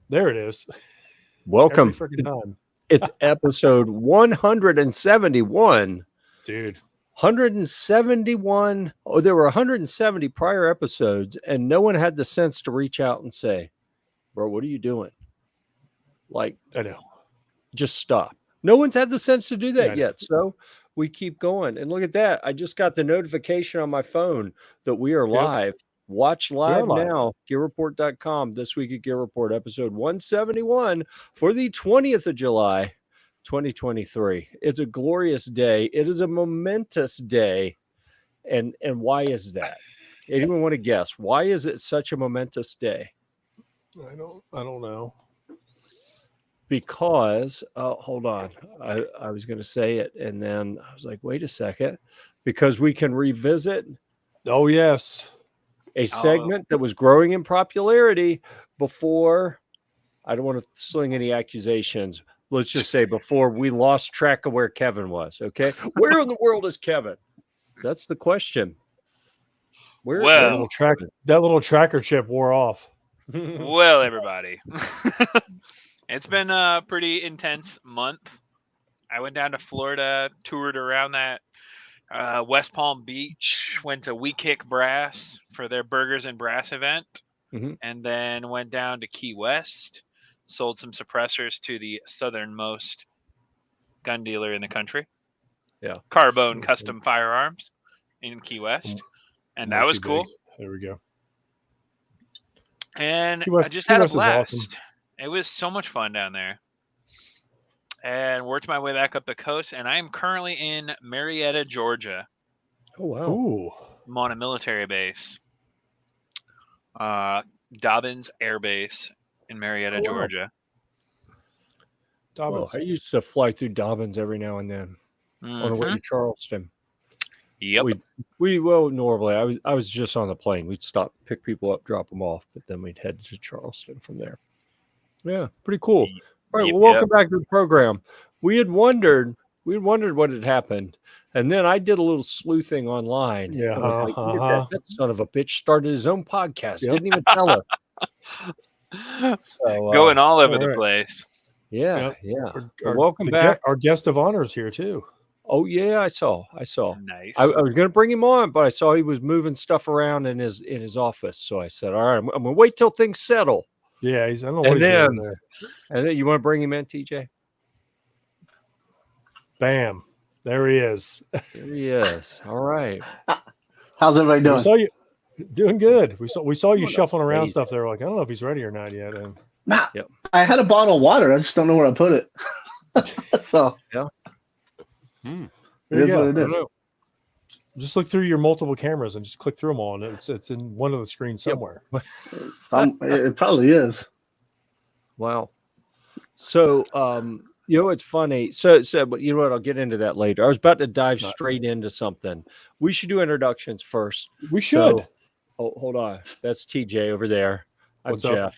There it is. Welcome. Every freaking time. It's episode 171. Dude. 171. Oh, there were 170 prior episodes, and no one had the sense to reach out and say, bro, what are you doing? Like, I know. Just stop. No one's had the sense to do that Yeah, yet. So we keep going. And look at that. I just got the notification on my phone that we are live. Watch live now. Gear-Report.com. This week at Gear Report, episode 171 for the 20th of July, 2023. It's a glorious day. It is a momentous day. And why is that? Anyone want to guess? Why is it such a momentous day? I don't know. Because hold on, I was going to say it, and then I was like, wait a second, because we can revisit. Oh yes, a segment that was growing in popularity before. I don't want to sling any accusations. Let's just say before we lost track of where Kevin was. Okay, where in the world is Kevin? That's the question. Where? Well, that little tracker chip wore off. Well, everybody. It's been a pretty intense month. I went down to Florida, toured around that West Palm Beach, went to We Kick Brass for their Burgers and Brass event, and then went down to Key West, sold some suppressors to the southernmost gun dealer in the country. Yeah. Carbone Custom Firearms in Key West. And that was cool. There we go. And I just had a blast. Awesome. It was so much fun down there. And worked my way back up the coast, and I am currently in Marietta, Georgia. Oh, wow. Ooh. I'm on a military base. Dobbins Air Base in Marietta, Georgia. Dobbins. Well, I used to fly through Dobbins every now and then on the way to Charleston. Yep. Well, normally I was just on the plane. We'd stop, pick people up, drop them off, but then we'd head to Charleston from there. Yeah, pretty cool. All right, well, welcome back to the program. We had wondered what had happened, and then I did a little sleuthing online. Yeah, that son of a bitch started his own podcast. Didn't even tell us. So, going all over the place. Yeah. Welcome back. Our guest of honor is here too. Oh yeah, I saw. Nice. I was going to bring him on, but I saw he was moving stuff around in his office. So I said, "All right, I'm going to wait till things settle." Yeah, I don't know what he's doing there. And then you want to bring him in, TJ? Bam! There he is. There he is. All right. How's everybody doing? We saw you doing good. We saw you shuffling around stuff there. Like, I don't know if he's ready or not yet. And I had a bottle of water. I just don't know where I put it. So yeah. It is what it is. Just look through your multiple cameras and just click through them all, and it's in one of the screens somewhere. It probably is. Wow. So, it's funny. So, but you know what? I'll get into that later. I was about to dive straight into something. We should do introductions first. We should. So, hold on. That's TJ over there. I'm Jeff. Up?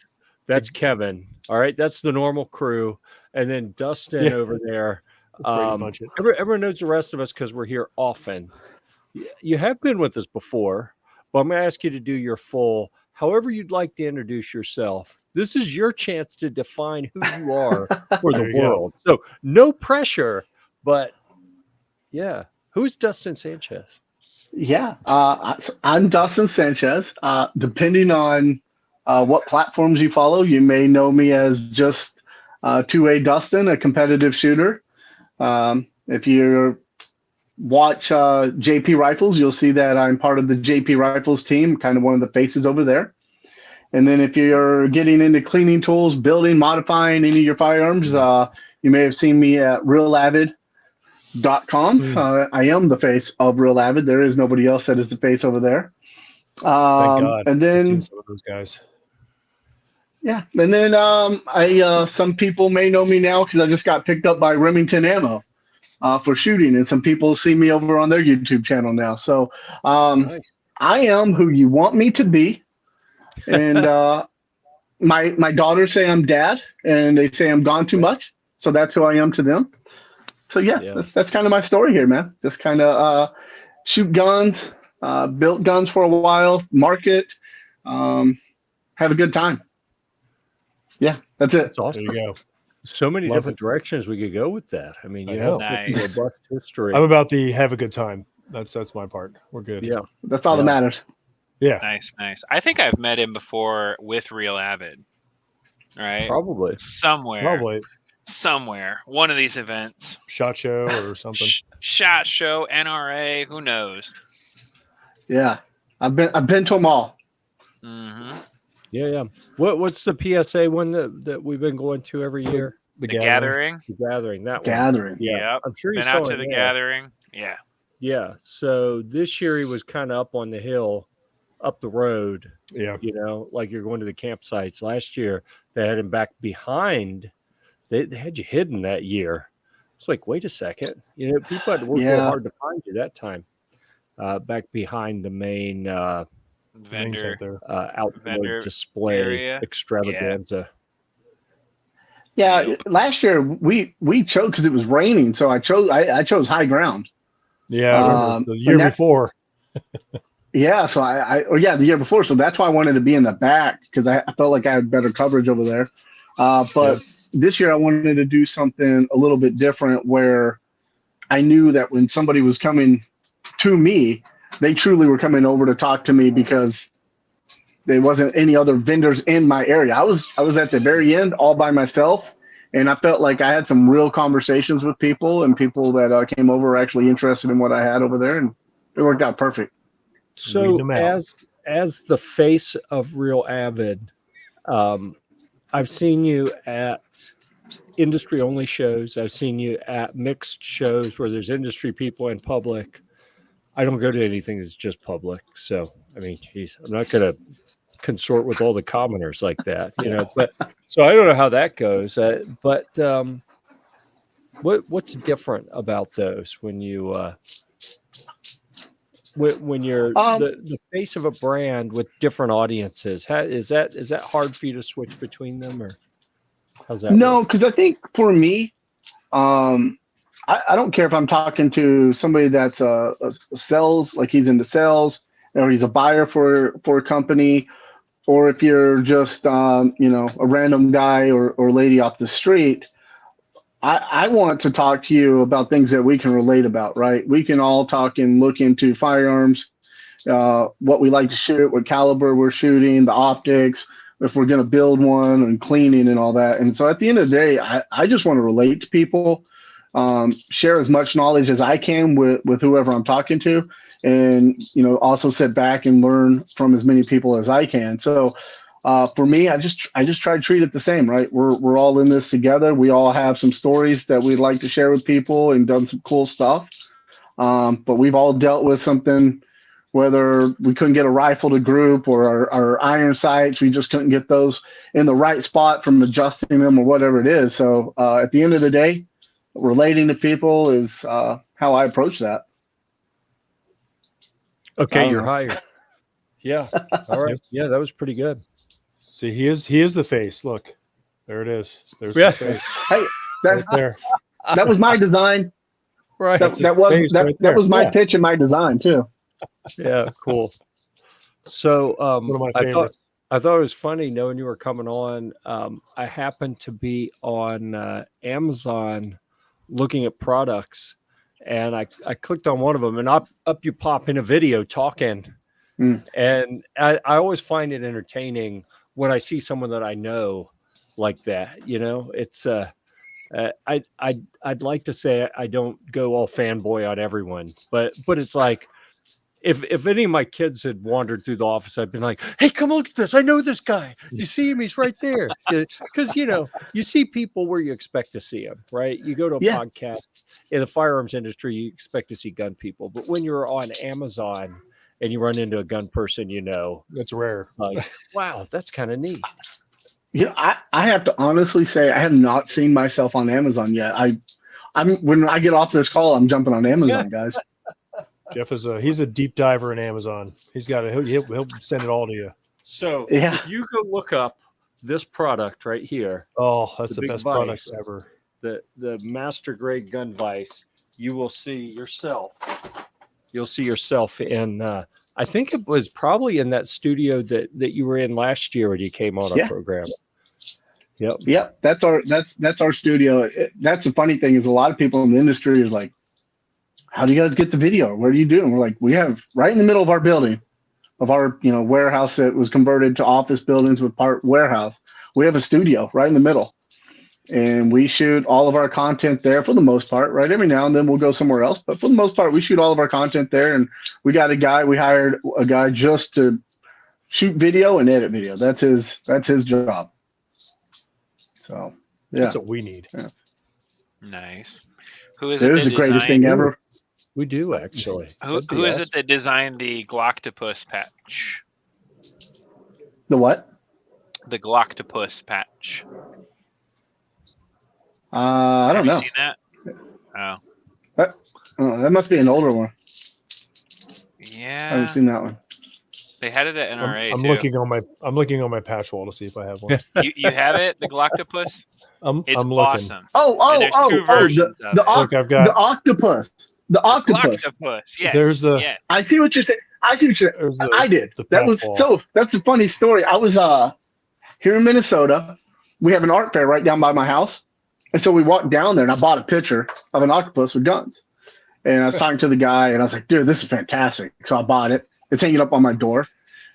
That's Kevin. All right. That's the normal crew. And then Dustin over there. Everyone knows the rest of us because we're here often. You have been with us before, but I'm going to ask you to do your full, however you'd like to introduce yourself. This is your chance to define who you are for the world. So no pressure, but yeah. Who's Dustin Sanchez? Yeah, I'm Dustin Sanchez. Depending on what platforms you follow, you may know me as just 2A Dustin, a competitive shooter. If you watch JP Rifles, you'll see that I'm part of the JP Rifles team, kind of one of the faces over there. And then if you're getting into cleaning tools, building, modifying any of your firearms, you may have seen me at resheduled.com. I am the face of Real Avid. There is nobody else that is the face over there. Thank God. And then some of those guys. Yeah, and then some people may know me now because I just got picked up by Remington Ammo for shooting, and some people see me over on their YouTube channel now. So nice. I am who you want me to be, and my daughters say I'm dad, and they say I'm gone too much. So that's who I am to them. So yeah. That's kind of my story here, man. Just kind of shoot guns, built guns for a while, market, have a good time. Yeah, that's it. That's awesome. There you go. So many Love different directions we could go with that. I mean, I you know. have such a Nice. robust history. I'm about the have a good time. That's my part. We're good. Yeah. That's all that Yeah. matters. Yeah. Nice. I think I've met him before with Real Avid. Right? Probably. Somewhere. One of these events. SHOT Show or something. SHOT Show, NRA, who knows? Yeah, I've been to them all. Mm-hmm. Yeah. What's the PSA one that we've been going to every year? The Gathering. The Gathering. That one. Gathering. Yeah. Yep. I'm sure you Been saw out to it the there. Gathering. Yeah. Yeah. So this year he was kind of up on the hill, up the road. Yeah. You know, like you're going to the campsites. Last year they had him back behind. They had you hidden that year. It's like, wait a second. You know, people had to work real hard to find you that time. Back behind the main Vendor. outdoor vendor display area. extravaganza. Yeah, last year we chose because it was raining, so I chose high ground. Yeah, I remember the year before. Yeah, so the year before, so that's why I wanted to be in the back because I felt like I had better coverage over there. But this year I wanted to do something a little bit different where I knew that when somebody was coming to me, they truly were coming over to talk to me because there wasn't any other vendors in my area. I was at the very end all by myself, and I felt like I had some real conversations with people, and people that came over were actually interested in what I had over there, and it worked out perfect. So as the face of Real Avid, I've seen you at industry only shows. I've seen you at mixed shows where there's industry people and public. I don't go to anything that's just public. So, I mean, geez, I'm not going to consort with all the commoners like that, you know, but so I don't know how that goes. But what's different about those when you, when you're the face of a brand with different audiences? Is that hard for you to switch between them, or how's that? No, because I think for me, I don't care if I'm talking to somebody that's a sales, like he's into sales, or he's a buyer for a company, or if you're just a random guy or lady off the street. I want to talk to you about things that we can relate about, right? We can all talk and look into firearms, what we like to shoot, what caliber we're shooting, the optics, if we're going to build one, and cleaning and all that. And so at the end of the day, I just want to relate to people, share as much knowledge as I can with whoever I'm talking to, and also sit back and learn from as many people as I can. So for me, I just try to treat it the same, right? We're all in this together. We all have some stories that we'd like to share with people and done some cool stuff. But we've all dealt with something, whether we couldn't get a rifle to group or our iron sights, we just couldn't get those in the right spot from adjusting them or whatever it is. So at the end of the day, relating to people is how I approach that. Okay, you're hired. Yeah. All right. Yeah, that was pretty good. See, he is the face. Look, there it is. There's his face. Hey, right there. That was my design. Right. That was my pitch and my design too. Yeah, cool. So one of my favorites. I thought it was funny knowing you were coming on. I happened to be on Amazon looking at products, and I clicked on one of them, and up you pop in a video talking. And I always find it entertaining when I see someone that I know like that. It's I'd like to say I don't go all fanboy on everyone, but it's like if any of my kids had wandered through the office, I'd been like, hey, come look at this. I know this guy. You see him? He's right there. Because, you see people where you expect to see them, right? You go to a podcast in the firearms industry, you expect to see gun people. But when you're on Amazon and you run into a gun person, that's rare. Like, wow, that's kind of neat. I have to honestly say I have not seen myself on Amazon yet. When I get off this call, I'm jumping on Amazon, guys. Jeff he's a deep diver in Amazon. He's got it. He'll send it all to you. So if you go look up this product right here. Oh, that's the best vise, product ever. The master grade gun vise. You will see yourself. You'll see yourself in. I think it was probably in that studio that you were in last year when you came on our program. Yep. That's our studio. That's the funny thing is a lot of people in the industry is like, how do you guys get the video? What are you doing? We're like, we have right in the middle of our building, of our warehouse that was converted to office buildings with part warehouse. We have a studio right in the middle, and we shoot all of our content there for the most part. Right, every now and then we'll go somewhere else, but for the most part, we shoot all of our content there. And we hired a guy just to shoot video and edit video. That's his job. So yeah, That's what we need. Yeah. Nice. Who is It it? is the greatest thing ever. We do actually. Who is it that designed the Gloctopus patch? The what? The Gloctopus patch. I don't know. Have you seen that? Oh. That must be an older one. I Yeah. haven't seen that one. They had it at NRA. I'm too. looking on my patch wall to see if I have one. You have it, the Gloctopus? I'm It's looking. awesome. And there's two Oh! versions of it. Look, I've got The octopus. The octopus. Gloctopus. Yes. There's the- yes. I see what you're saying. There's the- I did. the That patch was wall. that's a funny story. I was here in Minnesota. We have an art fair right down by my house. And so we walked down there and I bought a picture of an octopus with guns. And I was talking to the guy and I was like, dude, this is fantastic. So I bought it. It's hanging up on my door.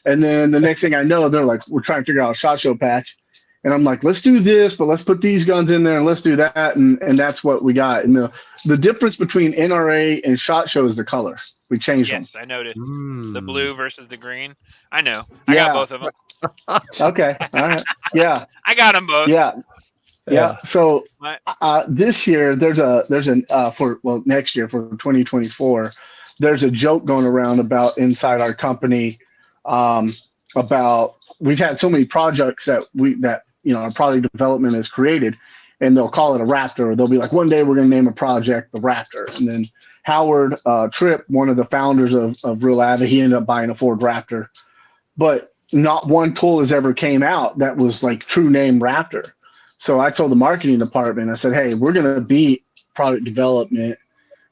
And then the next thing I know, they're like, we're trying to figure out a SHOT Show patch. And I'm like, let's do this, but let's put these guns in there and let's do that. And that's what we got. And the difference between NRA and SHOT Show is the color. We changed them. Yes, I noticed. Hmm. The blue versus the green. I know. I got both of them. Okay. All right. Yeah. I got them both. Yeah. So What? this year next year for 2024, there's a joke going around about inside our company about we've had so many projects that our product development has created, and they'll call it a Raptor. Or they'll be like, one day we're going to name a project the Raptor, and then Howard Tripp, one of the founders of Real Avid, he ended up buying a Ford Raptor, but not one tool has ever came out that was like true name Raptor. So I told the marketing department, I said, hey, we're going to beat product development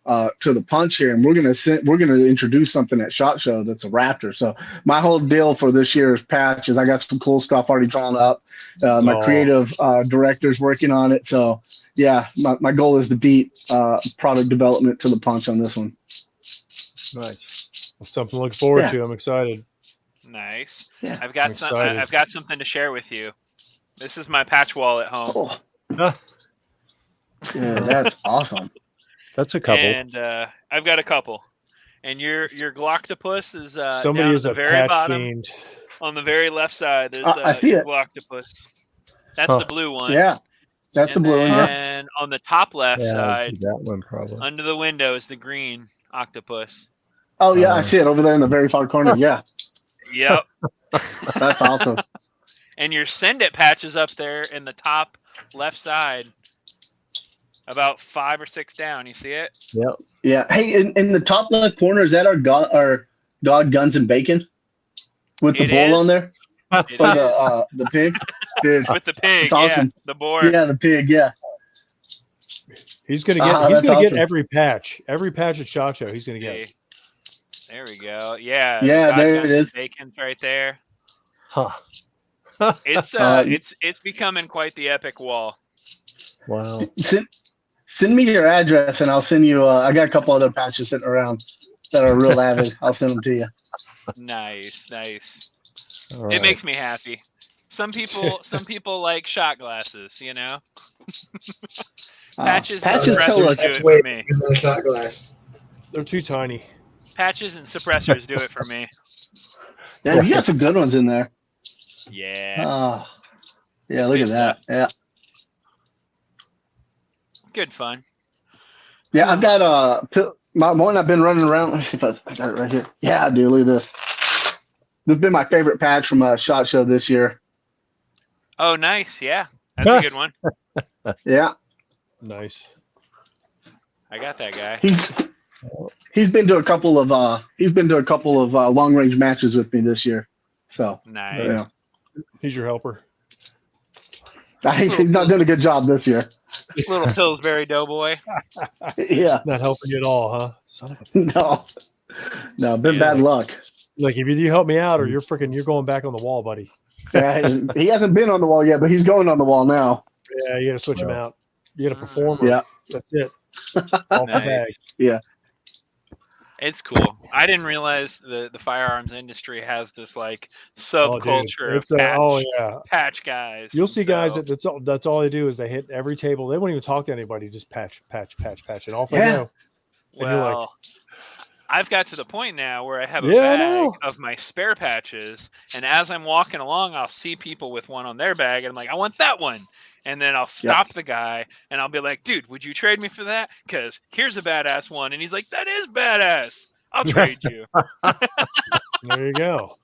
to the punch here, and we're going to introduce something at SHOT Show that's a Raptor. So my whole deal for this year's patch is I got some cool stuff already drawn up. My creative director's working on it. So yeah, my goal is to beat product development to the punch on this one. Nice. Something to look forward to. I'm excited. Nice. Yeah. I've got something to share with you. This is my patch wall at home. Oh. Yeah, that's awesome. That's a couple. And I've got a couple. And your Gloctopus is Somebody down is at a the very patch bottom. fiend. On the very left side, there's I see it. Gloctopus. That's the blue one. Yeah, that's the blue one. Yeah. And on the top left side, that one probably. under the window, is the green octopus. Oh yeah, I see it over there in the very far corner. Yeah, Yep. that's awesome. And your Send It patch is up there in the top left side, about 5 or 6 down. You see it? Yep. Yeah. Hey, in the top left corner, is that our God Guns and Bacon with the It bull is. on there? It Or is. the pig? Dude, With the pig, it's awesome. yeah, the boar. Yeah, the pig. Yeah. He's gonna get. that's get awesome. every patch at SHOT Show. He's gonna get. See? There we go. Yeah. Yeah, God there Guns it and is. Bacon's right there. Huh. It's becoming quite the epic wall. Wow. Send me your address and I'll send you. I got a couple other patches sitting around that are real avid. I'll send them to you. Nice. All right. It makes me happy. Some people like shot glasses, you know. Patches and patches tell suppressors us. do That's it way for me. bigger than a shot glass. They're too tiny. Patches and suppressors do it for me. Yeah, you got some good ones in there. Yeah. Yeah, look at that. Yeah. Good fun. Yeah, I've got my one I've been running around. Let me see if I got it right here. Yeah, I do. Look at this. This has been my favorite patch from SHOT Show this year. Oh, nice. Yeah. That's a good one. Yeah. Nice. I got that guy. He's been to a couple of long range matches with me this year. So Nice. yeah. He's your helper. He's not doing a good job this year. Little Pillsbury Doughboy. Yeah. Not helping you at all, huh? Son of a. No, been Yeah. bad luck. Like, if you help me out, or you're going back on the wall, buddy. Yeah, he hasn't been on the wall yet, but he's going on the wall now. Yeah, you got to switch him out. You got to perform. Yeah, that's it. Off the bag. Yeah. It's cool. I didn't realize the firearms industry has this like subculture of patch guys. You'll see guys that's all they do is they hit every table. They won't even talk to anybody. Just patch, and off they go. And well, I've got to the point now where I have a bag of my spare patches, and as I'm walking along, I'll see people with one on their bag, and I'm like, I want that one. And then I'll stop the guy, and I'll be like, dude, would you trade me for that? Because here's a badass one. And he's like, that is badass. I'll trade you. There you go.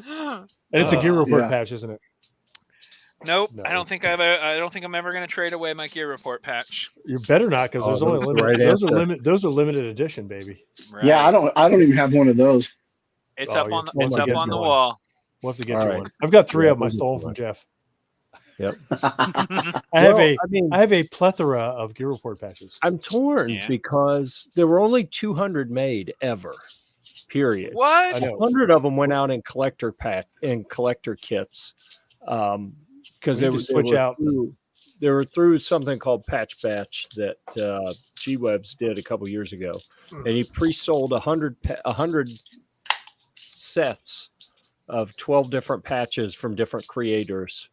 And it's a Gear-Report patch, isn't it? Nope. No. I don't think I'm ever going to trade away my Gear-Report patch. You better not, because there's only limited. Those are limited edition, baby. Right. Yeah, I don't even have one of those. It's up on the wall. We'll have to get you one. I've got 3 of them. I stole from Jeff. Yep. I have a plethora of Gear-Report patches. I'm torn because there were only 200 made ever. Period. What? 100 of them went out in collector kits. Because they were through something called Patch Batch that G-Webs did a couple years ago, and he pre-sold 100 sets of 12 different patches from different creators.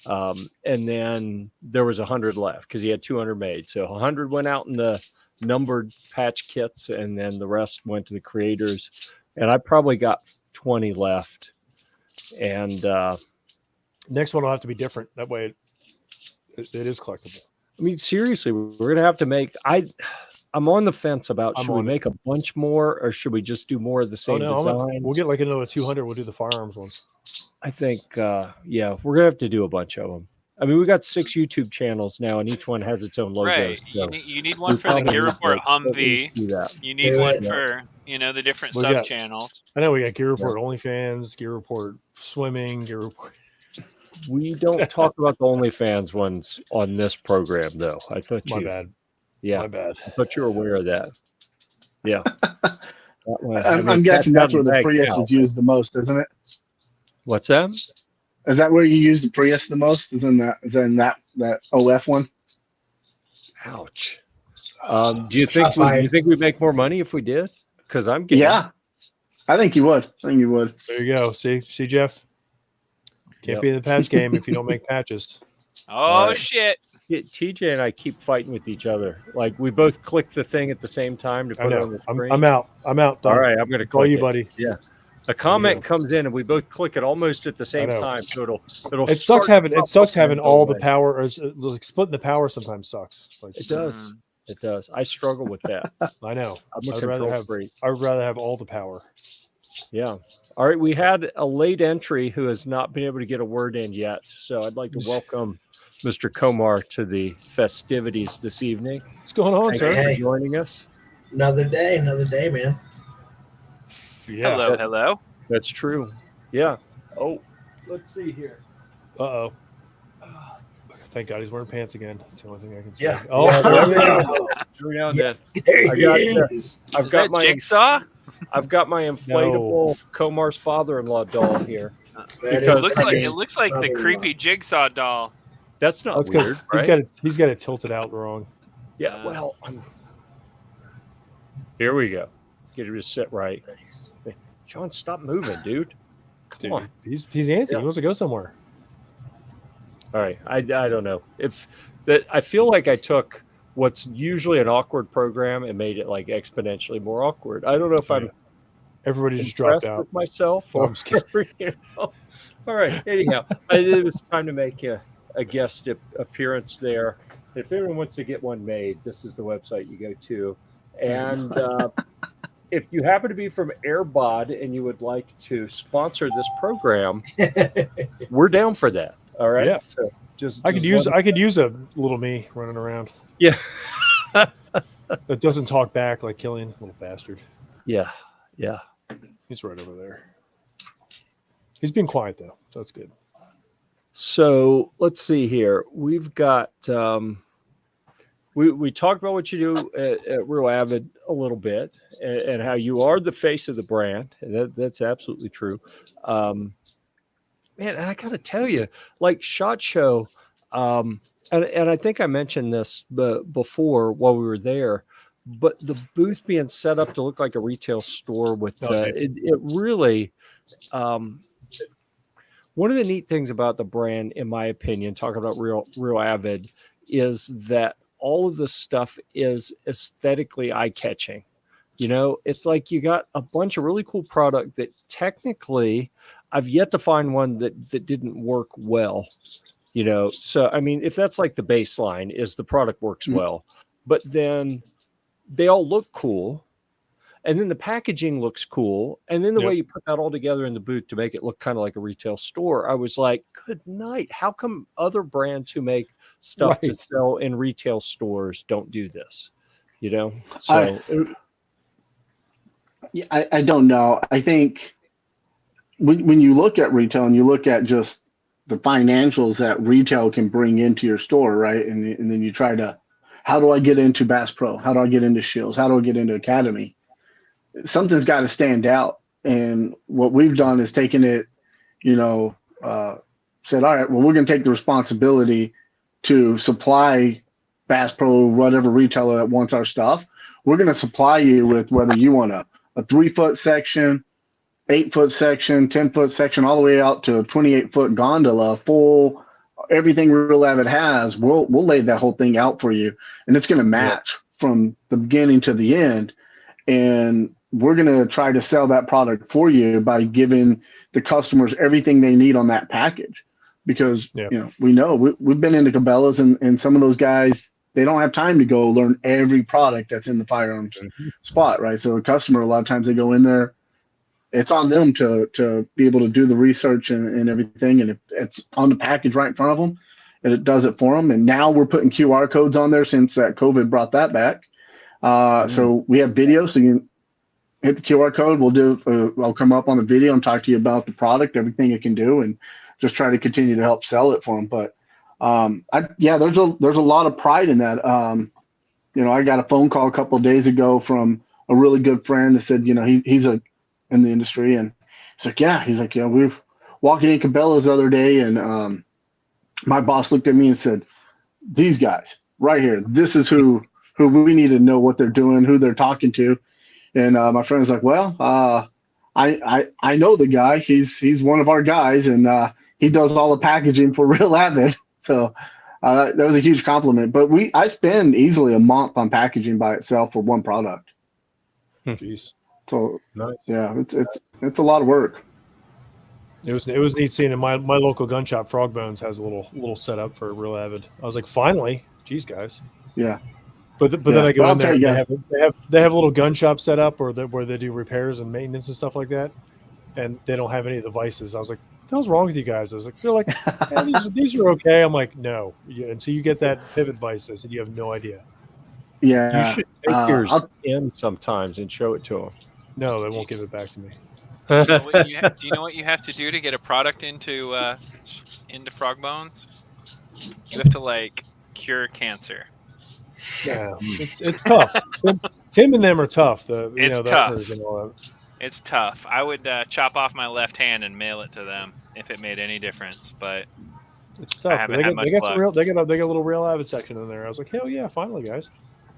And then there was 100 left because he had 200 made. So 100 went out in the numbered patch kits, and then the rest went to the creators. And I probably got 20 left. And next one will have to be different. That way it is collectible. I mean, seriously, we're going to have to make... I'm on the fence about should we make a bunch more, or should we just do more of the same design? We'll get like another 200. We'll do the firearms ones. I think, we're going to have to do a bunch of them. I mean, we got 6 YouTube channels now, and each one has its own logo. Right. So you need one for the Gear-Report Humvee. You need one for, the different sub-channels. I know we got Gear-Report OnlyFans, Gear-Report Swimming, Gear-Report. We don't talk about the OnlyFans ones on this program, though. I thought My bad. Yeah. My bad. I thought you were aware of that. Yeah. I'm guessing that's where the Prius is used the most, isn't it? What's that? Is that where you use the Prius the most? Is in that OF one? Ouch. Do you think we'd make more money if we did? Because I'm getting. Yeah, I think you would. There you go. See, Jeff. Can't be in the patch game if you don't make patches. Oh shit! TJ and I keep fighting with each other. Like we both click the thing at the same time to put it on the screen. I'm out. Done. All right, I'm going to call you, buddy. Yeah. A comment comes in and we both click it almost at the same time. So it'll. It sucks having all the power, or like splitting the power sometimes sucks. Like, it does. It does. I struggle with that. I know. I'm a control freak. I would rather have all the power. Yeah. All right. We had a late entry who has not been able to get a word in yet. So I'd like to welcome Mr. Komar to the festivities this evening. What's going on, sir? Thank you for joining us. Another day, man. Yeah. Hello. That's true. Yeah. Oh, let's see here. Uh-oh. Thank God he's wearing pants again. That's the only thing I can say. Yeah. Oh, I've got my jigsaw. I've got my inflatable Komar's father-in-law doll here. It looks like the creepy jigsaw doll. That's not weird. Right? He's got it tilted out wrong. Yeah. Well, here we go. Get it to sit right. Nice. John, stop moving, dude. Come on. He's antsy. Yeah. He wants to go somewhere. All right. I don't know. I feel like I took what's usually an awkward program and made it like exponentially more awkward. I don't know if everybody just dropped out with myself or All right. Anyhow, it was time to make a guest appearance there. If anyone wants to get one made, this is the website you go to. And if you happen to be from Airbod and you would like to sponsor this program, we're down for that. All right. Yeah. So I could use a little me running around. Yeah. That doesn't talk back like Killian, little bastard. Yeah. Yeah. He's right over there. He's been quiet though, so that's good. So let's see here. We've got we talked about what you do at Real Avid a little bit, and how you are the face of the brand, and that's absolutely true. Man, I got to tell you, like SHOT Show, and I think I mentioned this before while we were there, but the booth being set up to look like a retail store with it really. One of the neat things about the brand, in my opinion, talking about Real Avid, is that all of this stuff is aesthetically eye-catching. You know, it's like you got a bunch of really cool product that technically I've yet to find one that didn't work well. You know, so I mean, if that's like the baseline is the product works well, but then they all look cool. And then the packaging looks cool. And then the way you put that all together in the booth to make it look kind of like a retail store, I was like, good night. How come other brands who make stuff to sell in retail stores don't do this? You know? So I don't know. I think when you look at retail and you look at just the financials that retail can bring into your store, right? And then you try to, how do I get into Bass Pro? How do I get into Shields? How do I get into Academy? Something's got to stand out. And what we've done is taken it, said, all right, well, we're going to take the responsibility to supply Bass Pro, whatever retailer that wants our stuff. We're going to supply you with whether you want a 3-foot section, 8-foot section, 10-foot section, all the way out to a 28-foot gondola, full, everything Real Avid has. We'll lay that whole thing out for you. And it's going to match from the beginning to the end. And we're going to try to sell that product for you by giving the customers everything they need on that package. Because, we know we've been into Cabela's and some of those guys, they don't have time to go learn every product that's in the firearms spot, right? So a customer, a lot of times they go in there, it's on them to be able to do the research and everything. And if it's on the package right in front of them, and it does it for them. And now we're putting QR codes on there since that COVID brought that back. So we have video, so you can hit the QR code. We'll do. I'll come up on the video and talk to you about the product, everything it can do, and just try to continue to help sell it for them. But there's a lot of pride in that. I got a phone call a couple of days ago from a really good friend that said, he's in the industry, and he's like, we were walking in Cabela's the other day, and my boss looked at me and said, these guys right here, this is who we need to know what they're doing, who they're talking to. And my friend's like, well, I know the guy. He's one of our guys, and he does all the packaging for Real Avid. So that was a huge compliment. But I spend easily a month on packaging by itself for one product. Jeez. So nice. Yeah, it's a lot of work. It was neat seeing in my local gun shop. Frog Bones has a little setup for Real Avid. I was like, finally, geez, guys. Yeah. But then I go in there and they have a little gun shop set up where they do repairs and maintenance and stuff like that, and they don't have any of the vices. I was like, what the hell's wrong with you guys? They're like, these are okay. I'm like, no. Until you get that pivot vice, I said, you have no idea. Yeah. You should take yours in sometimes and show it to them. No, they won't give it back to me. Do you know what you have to do to get a product into Frog Bones? You have to cure cancer. Yeah, it's tough. Tim and them are tough. It's tough. It's tough. I would chop off my left hand and mail it to them if it made any difference. But it's tough. They got a little Real Avid section in there. I was like, hell yeah, finally, guys.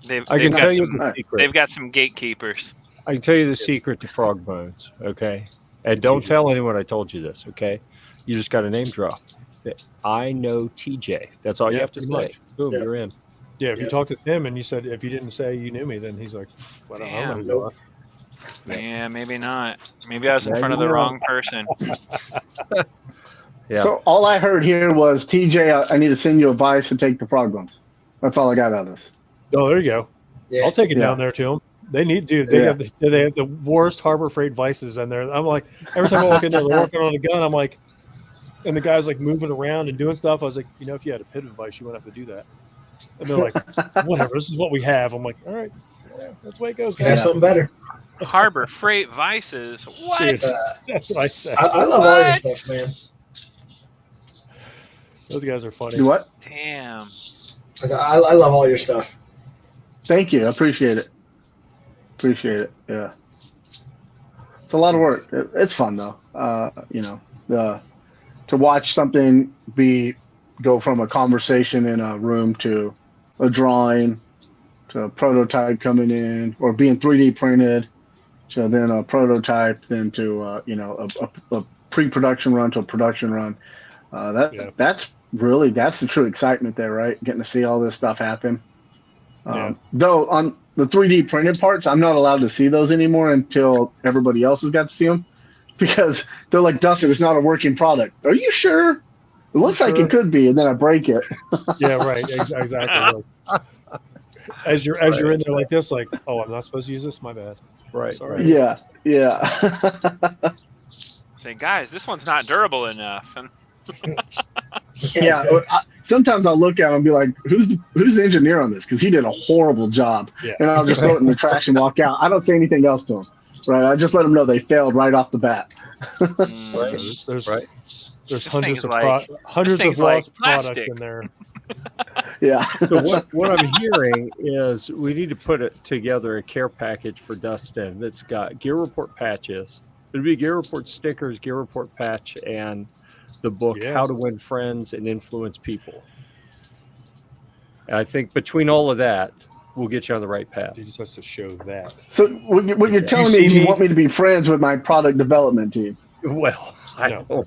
They've got some gatekeepers. I can tell you the secret to Frog Bones, okay? And don't tell anyone I told you this, okay? You just got a name drop. I know TJ. That's all you have to say. Much. Boom, you're in. Yeah, if you talked to him and you said if you didn't say you knew me, then he's like, well, I don't know who you are. Yeah, maybe not. Maybe I was in front of the wrong person. Yeah. So all I heard here was, TJ, I need to send you a vice to take the Frog Bones. That's all I got out of this. Oh, there you go. Yeah. I'll take it down there to them. They need to. They have the worst Harbor Freight vices in there. I'm like, every time I walk in there, they're working on a gun. I'm like, and the guy's like moving around and doing stuff. I was like, if you had a pivot vice, you wouldn't have to do that. And they're like, whatever, this is what we have. I'm like, all right, that's the way it goes. Have something better. Harbor Freight vices. What? Dude, that's what I said. I love all your stuff, man. Those guys are funny. You what? Damn. I love all your stuff. Thank you. I appreciate it. Yeah. It's a lot of work. It's fun though. To watch something go from a conversation in a room to a drawing to a prototype coming in, or being 3D printed to then a prototype, then to a pre-production run to a production run. That's the true excitement there, right? Getting to see all this stuff happen. Though on the 3D printed parts, I'm not allowed to see those anymore until everybody else has got to see them, because they're like, Dustin, it's not a working product. Are you sure? It looks like it could be, and then I break it. Yeah, right. Exactly. As you're in there like this, like, oh, I'm not supposed to use this. My bad. Right. Sorry. Yeah. Say, guys, this one's not durable enough. And yeah. Sometimes I'll look at him and be like, who's the engineer on this? Because he did a horrible job. Yeah. And I'll just throw it in the trash and walk out. I don't say anything else to him. Right. I just let them know they failed right off the bat. There's hundreds of lost product in there. Yeah. So what I'm hearing is we need to put together a care package for Dustin that's got Gear-Report patches. It'll be Gear-Report stickers, Gear-Report patch, and the book How to Win Friends and Influence People. And I think between all of that, we'll get you on the right path. He just has to show that. So what you're telling me is you want me to be friends with my product development team? Well, I don't know.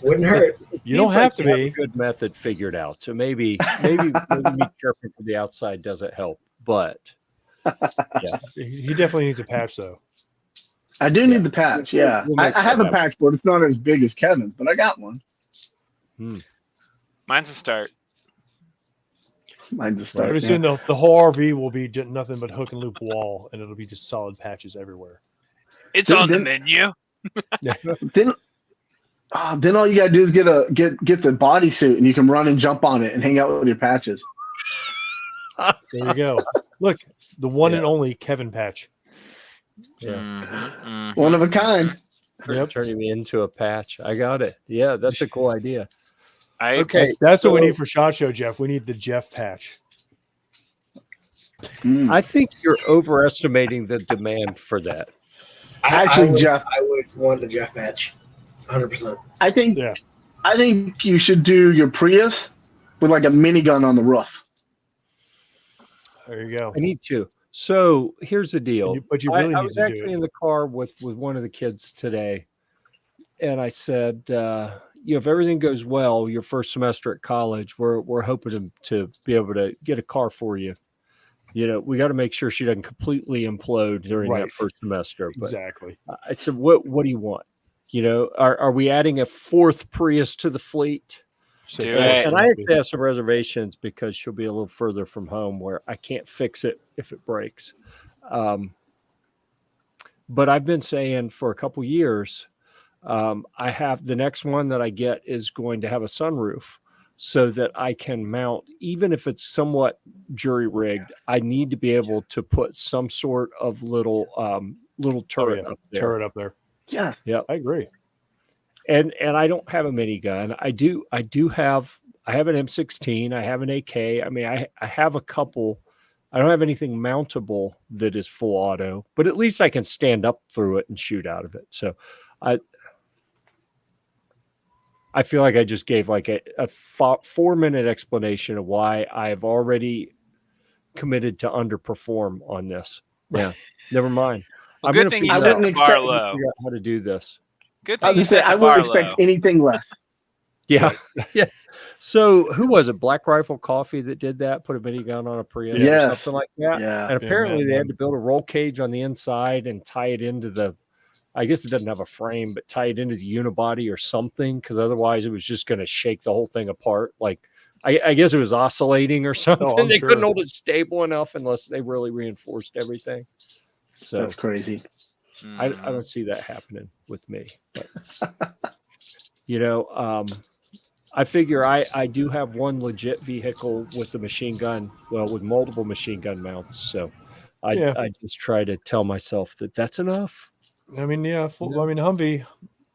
Wouldn't hurt. You don't have to be. Have a good method figured out. So maybe be careful for the outside doesn't help. But yeah, he definitely needs a patch though. I do need the patch. Yeah, I have a patch, but it's not as big as Kevin's, but I got one. Mine's a start. Pretty soon the whole RV will be nothing but hook and loop wall, and it'll be just solid patches everywhere. It's on the menu. Then all you gotta do is get the bodysuit, and you can run and jump on it and hang out with your patches. There you go. Look, the one and only Kevin patch. Yeah. One of a kind. Turning me into a patch. I got it. Yeah, that's a cool idea. That's what we need for SHOT Show, Jeff. We need the Jeff patch. I think you're overestimating the demand for that. Jeff, I would want the Jeff patch, 100%. I think you should do your Prius with like a minigun on the roof. There you go. I need to. So here's the deal. I was actually in the car with one of the kids today, and I said, if everything goes well, your first semester at college, we're hoping to be able to get a car for you. We got to make sure she doesn't completely implode during that first semester. But exactly. I said, what do you want? Are we adding a fourth Prius to the fleet? And I have to have some reservations because she'll be a little further from home where I can't fix it if it breaks. But I've been saying for a couple years, I have the next one that I get is going to have a sunroof so that I can mount, even if it's somewhat jury rigged, I need to be able to put some sort of little turret up there. Turret up there. Yes. Yeah, I agree. And I don't have a minigun. I have an M16. I have an AK. I mean, I have a couple. I don't have anything mountable that is full auto, but at least I can stand up through it and shoot out of it. So I feel like I just gave like a 4-minute explanation of why I've already committed to underperform on this. Yeah, never mind. Well, good thing you set the bar low. Figure out how to do this. Good thing you set the bar low. I wouldn't expect anything less. Yeah, yeah. So who was it? Black Rifle Coffee that did that? Put a minigun on a Prius or something like that. Yeah. And apparently they had to build a roll cage on the inside and tie it into the. I guess it doesn't have a frame, but tie it into the unibody or something, because otherwise it was just going to shake the whole thing apart. Like I guess it was oscillating or something. They couldn't hold it stable enough unless they really reinforced everything. So that's crazy. I don't see that happening with me. But, I figure I do have one legit vehicle with a machine gun, with multiple machine gun mounts. So I just try to tell myself that that's enough. I mean, Humvee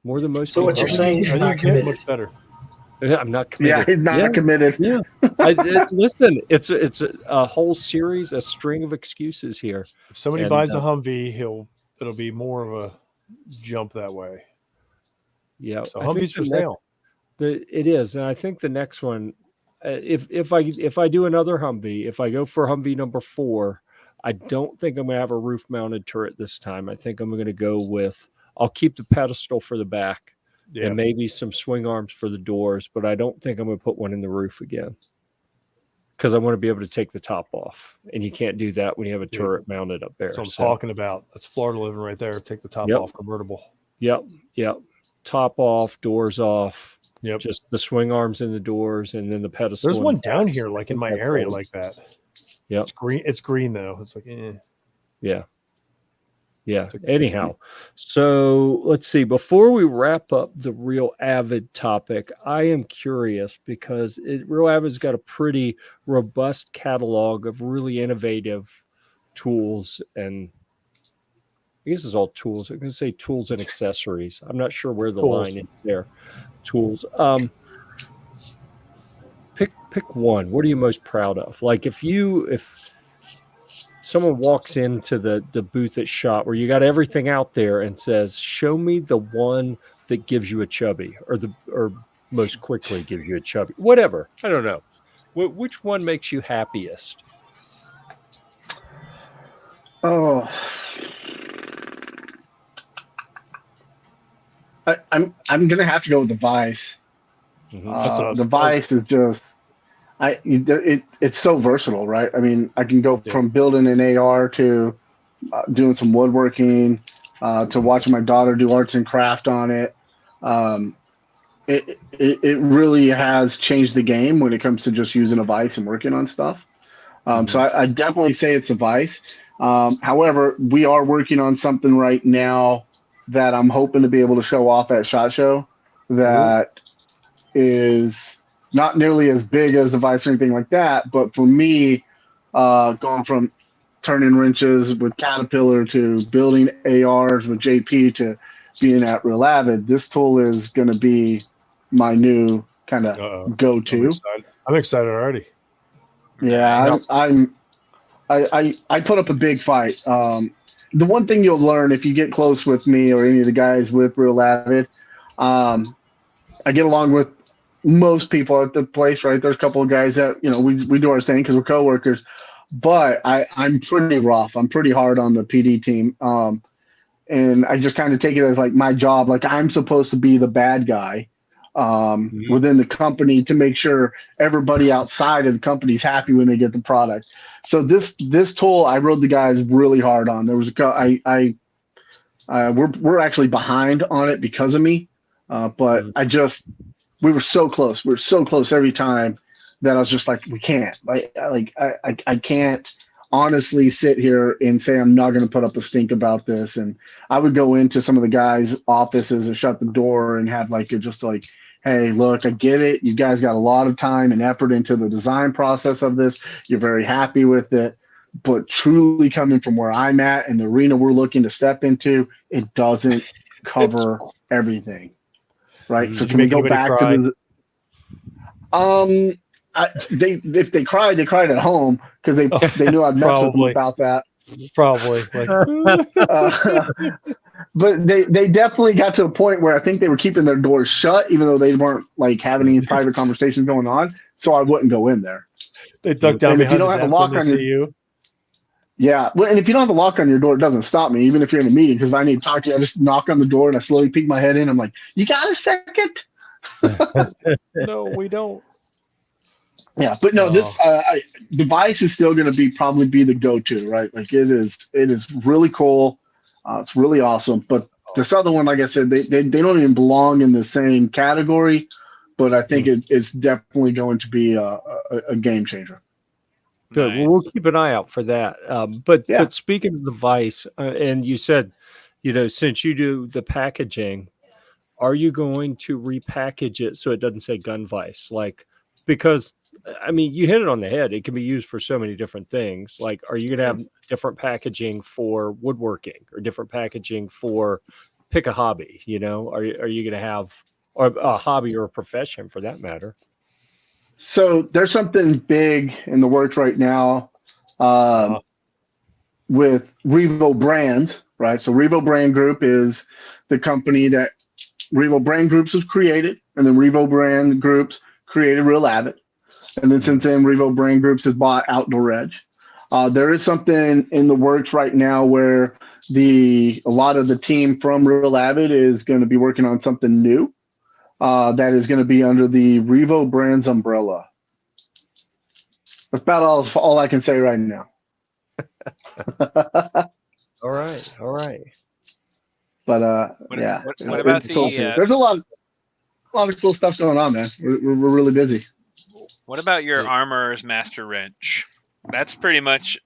more than most. So what you're saying is you're not committed. Much better. I'm not committed. Yeah, he's not committed. Yeah. Listen, it's a whole series, a string of excuses here. If somebody buys a Humvee, it'll be more of a jump that way. Yeah. So Humvee's for sale. It is, and I think the next one, if I do another Humvee, if I go for Humvee number 4, I don't think I'm going to have a roof-mounted turret this time. I think I'm going to go with. I'll keep the pedestal for the back, and maybe some swing arms for the doors, but I don't think I'm going to put one in the roof again because I want to be able to take the top off, and you can't do that when you have a turret mounted up there. That's what I'm talking about. That's Florida living right there. Take the top off, convertible. Yep. Top off, doors off. Yep. Just the swing arms in the doors, and then the pedestal. There's one down here, like in my area, like that. Yeah, it's green though. It's like, yeah. Anyhow, so let's see. Before we wrap up the Real Avid topic, I am curious because Real Avid's got a pretty robust catalog of really innovative tools, and I guess it's all tools. I'm going to say tools and accessories. I'm not sure where the line is there. Tools. Pick one. What are you most proud of? Like if someone walks into the booth at SHOT where you got everything out there and says, show me the one that gives you a chubby or most quickly gives you a chubby, whatever. I don't know. Which one makes you happiest? Oh, I'm gonna have to go with the Vice. Mm-hmm. The Vice is just it's so versatile, right? I mean, I can go from building an AR to doing some woodworking to watching my daughter do arts and craft on it. It really has changed the game when it comes to just using a Vice and working on stuff. So I definitely say it's a Vice. However, we are working on something right now that I'm hoping to be able to show off at SHOT Show that is not nearly as big as the Vice or anything like that. But for me, going from turning wrenches with Caterpillar to building ARs with JP to being at Real Avid, this tool is going to be my new kind of go-to. I'm excited already. Yeah, I put up a big fight. The one thing you'll learn if you get close with me or any of the guys with Real Avid, I get along with most people at the place, right? There's a couple of guys that, we do our thing because we're coworkers, but I'm pretty rough. I'm pretty hard on the PD team. And I just kind of take it as like my job. Like I'm supposed to be the bad guy within the company to make sure everybody outside of the company is happy when they get the product. So this tool, I rode the guys really hard on. There was we're actually behind on it because of me, but we were so close. We were so close every time that I was just like, we can't. I can't honestly sit here and say I'm not going to put up a stink about this. And I would go into some of the guys' offices and shut the door and have hey, look, I get it. You guys got a lot of time and effort into the design process of this. You're very happy with it. But truly coming from where I'm at and the arena we're looking to step into, it doesn't cover everything. Right? So can we go back to if they cried, they cried at home because they knew I'd mess with them about that. Probably. But they definitely got to a point where I think they were keeping their doors shut, even though they weren't having any private conversations going on. So I wouldn't go in there. They ducked down behind the desk when they see you. Yeah, well, and if you don't have a lock on your door, it doesn't stop me, even if you're in a meeting. Because if I need to talk to you, I just knock on the door and I slowly peek my head in. I'm like, "You got a second?" No, we don't. Yeah, but no, this device is still going to probably be the go-to, right? Like it is really cool. It's really awesome. But this other one, like I said, they don't even belong in the same category. But I think it's definitely going to be a game changer. Good. Nice. Well, we'll keep an eye out for that. But speaking of the Vice, and you said, since you do the packaging, are you going to repackage it so it doesn't say gun Vice? Because I mean, you hit it on the head. It can be used for so many different things. Like, are you going to have different packaging for woodworking or different packaging for pick a hobby? Are you going to have or a hobby or a profession for that matter. So there's something big in the works right now with Revo Brands, right? So Revo Brand Group is the company that Revo Brand Groups was created, and then Revo Brand Groups created Real Avid. And then since then, Revo Brand Groups has bought Outdoor Edge. There is something in the works right now where a lot of the team from Real Avid is going to be working on something new that is going to be under the Revo Brands umbrella. That's about all I can say right now. All right. But yeah, what about cool too. There's a lot of cool stuff going on, man. We're really busy. What about your Armorer's Master Wrench? That's pretty much,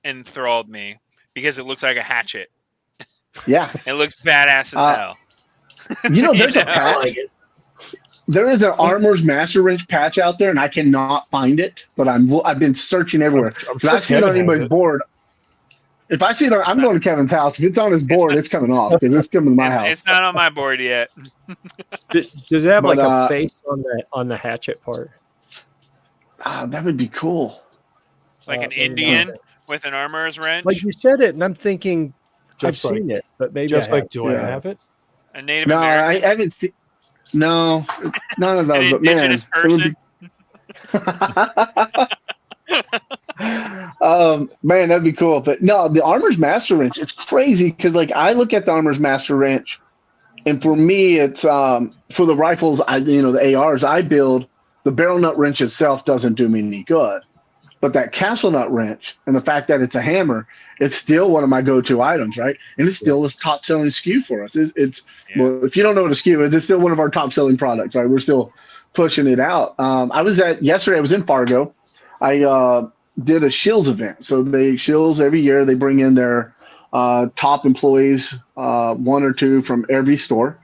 enthralled me because it looks like a hatchet. Yeah. It looks badass as hell. There's a patch. There is an Armorer's Master Wrench patch out there, and I cannot find it, but I've been searching everywhere. If I see it on anybody's board, if I see it, I'm going to Kevin's house. If it's on his board, it's coming off because it's coming to my house. It's not on my board yet. Does it have like a face on the hatchet part? That would be cool. Like an Indian with an Armorer's Wrench? Like you said it, and I'm thinking I've seen it, but maybe just I like, do I have it? A Native American? I haven't seen. No, none of those. An but man, indigenous person? Man, that'd be cool. But no, the Armorer's Master Wrench, it's crazy because like I look at the Armorer's Master Wrench, and for me, it's for the rifles, the ARs I build, the barrel nut wrench itself doesn't do me any good. But that castle nut wrench and the fact that it's a hammer, it's still one of my go-to items, right? And it's still this top-selling SKU for us. Well, if you don't know what a SKU is, it's still one of our top-selling products, right? We're still pushing it out. Yesterday I was in Fargo. I did a Shills event. So Shills every year, they bring in their top employees, one or two from every store.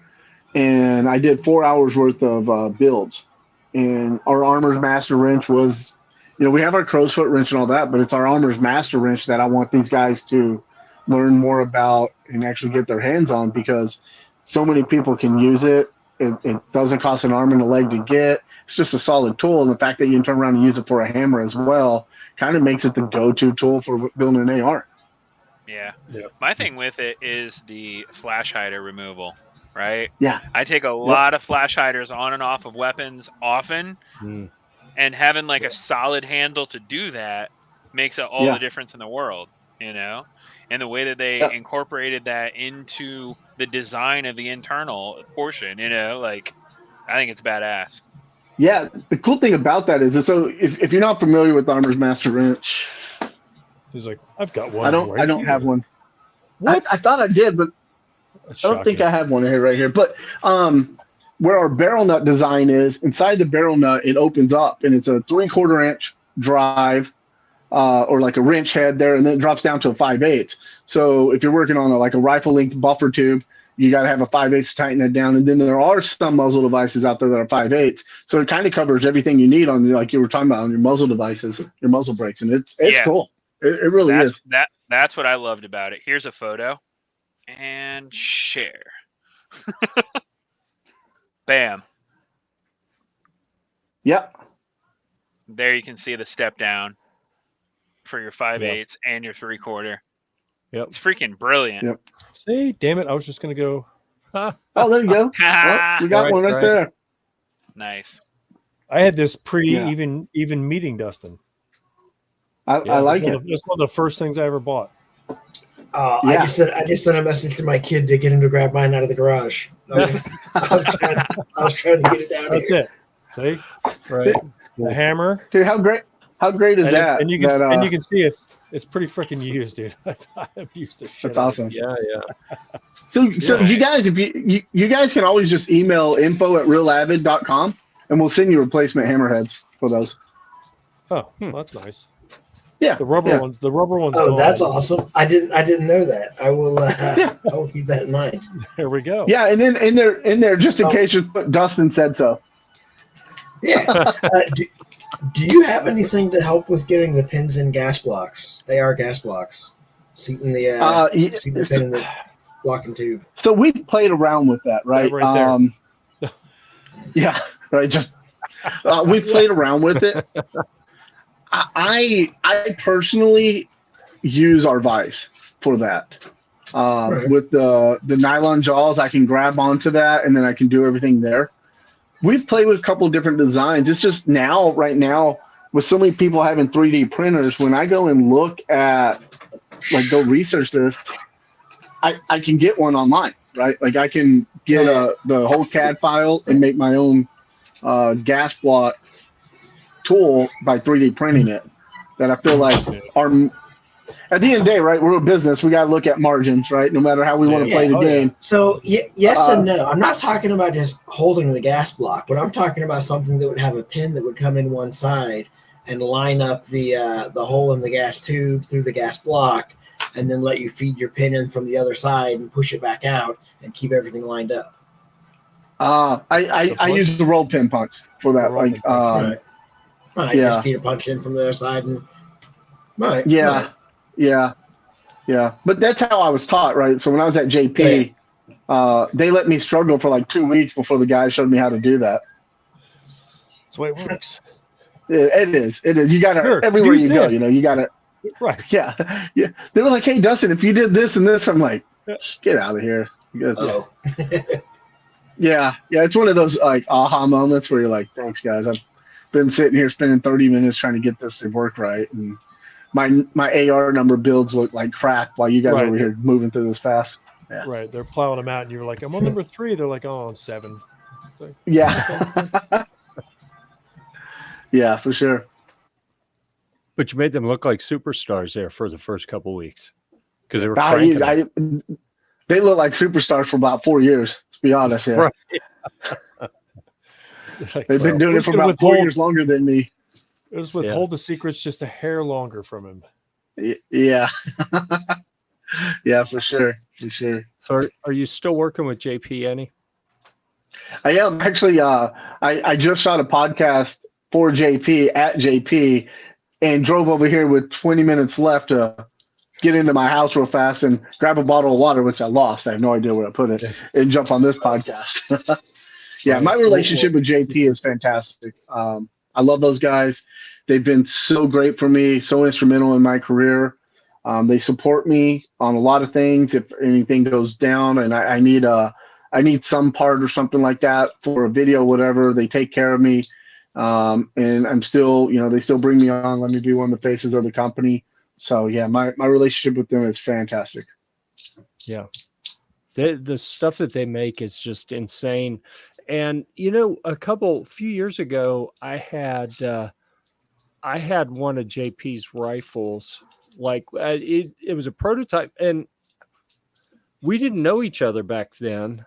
And I did 4 hours worth of builds. And our Armorer's Master Wrench was, we have our crow's foot wrench and all that, but it's our Armorer's Master Wrench that I want these guys to learn more about and actually get their hands on because so many people can use it. It doesn't cost an arm and a leg to get. It's just a solid tool. And the fact that you can turn around and use it for a hammer as well kind of makes it the go-to tool for building an AR. Yeah. My thing with it is the flash hider removal, right? Yeah. I take a lot of flash hiders on and off of weapons often. And having like a solid handle to do that makes all the difference in the world, And the way that they incorporated that into the design of the internal portion, I think it's badass. Yeah, the cool thing about that is, so if you're not familiar with Armorer's Master Wrench, he's like, I've got one. I don't have one. What? I thought I did, but I don't think I have one right here. But where our barrel nut design is, inside the barrel nut, it opens up, and it's a 3/4 inch drive, or like a wrench head there, and then it drops down to a 5/8. So if you're working on a rifle length buffer tube, you got to have a 5/8 to tighten that down. And then there are some muzzle devices out there that are 5/8. So it kind of covers everything you need on, like you were talking about, on your muzzle devices, your muzzle brakes. And it's cool. It really is. That's what I loved about it. Here's a photo and share. Bam. Yep. There you can see the step down for your 5/8 and your 3/4. Yep. It's freaking brilliant. Yep. See, damn it. I was just going to go. Oh, there you go. Well, we got one right there. Nice. I had this even meeting, Dustin. I like it. It's one of the first things I ever bought. I just sent a message to my kid to get him to grab mine out of the garage. I was trying to get it down. That's it. See, right? The hammer. Dude, how great is that? And you can see it's pretty freaking used, dude. I've used this shit. That's awesome. Yeah. So you guys, if you guys can always just email info@realavid.com and we'll send you replacement hammerheads for those. Oh, well, that's nice. Yeah, the rubber ones. The rubber ones. Oh, that's awesome! I didn't know that. I will. I will keep that in mind. There we go. Yeah, and then in there, just in case you put Dustin said so. Yeah. Do you have anything to help with getting the pins in gas blocks? They are gas blocks. Seating the pin in the block and tube. So we've played around with that, right? Right there. Yeah, right. Just we've played around with it. I personally use our vise for that. Right. With the nylon jaws, I can grab onto that and then I can do everything there. We've played with a couple of different designs. It's just right now, with so many people having 3D printers, when I go and look at, like, go research this, I can get one online, right? Like I can get the whole CAD file and make my own gas block tool by 3D printing it. That I feel like are, at the end of the day, right? We're a business. We got to look at margins, right? No matter how we want to play the game. So yes and no. I'm not talking about just holding the gas block, but I'm talking about something that would have a pin that would come in one side and line up the hole in the gas tube through the gas block, and then let you feed your pin in from the other side and push it back out and keep everything lined up. I use the roll pin punch for that. Like, right. Yeah. Just feed a punch in from the other side and right. Yeah. Right. Yeah. But that's how I was taught, right? So when I was at JP, they let me struggle for like 2 weeks before the guy showed me how to do that. That's the way it works. It is. You got to, everywhere you go, you got to. Right. Yeah. They were like, hey, Dustin, if you did this and this, I'm like, get out of here. Oh. Yeah. It's one of those like aha moments where you're like, thanks, guys. I've been sitting here spending 30 minutes trying to get this to work right. And my AR number builds look like crap while you guys are over here moving through this fast. Yeah. Right. They're plowing them out and you're like, I'm on number 3. They're like, oh, on 7. Like, yeah. Yeah, for sure. But you made them look like superstars there for the first couple of weeks because they were cranking they look like superstars for about 4 years, to be honest. Yeah. Right. like, they've been doing it for about 4 years longer than me. Just withhold the secrets just a hair longer from him. Yeah. Yeah, for sure. So are you still working with JP, Annie? I am. Actually, I just shot a podcast for JP at JP and drove over here with 20 minutes left to get into my house real fast and grab a bottle of water, which I lost. I have no idea where I put it, and jump on this podcast. Yeah, my relationship with JP is fantastic. I love those guys. They've been so great for me, so instrumental in my career. They support me on a lot of things. If anything goes down and I need some part or something like that for a video, whatever, they take care of me. And I'm still, they still bring me on, let me be one of the faces of the company. So yeah, my relationship with them is fantastic. Yeah. The stuff that they make is just insane. And, a few years ago, I had one of JP's rifles. Like it was a prototype, and we didn't know each other back then.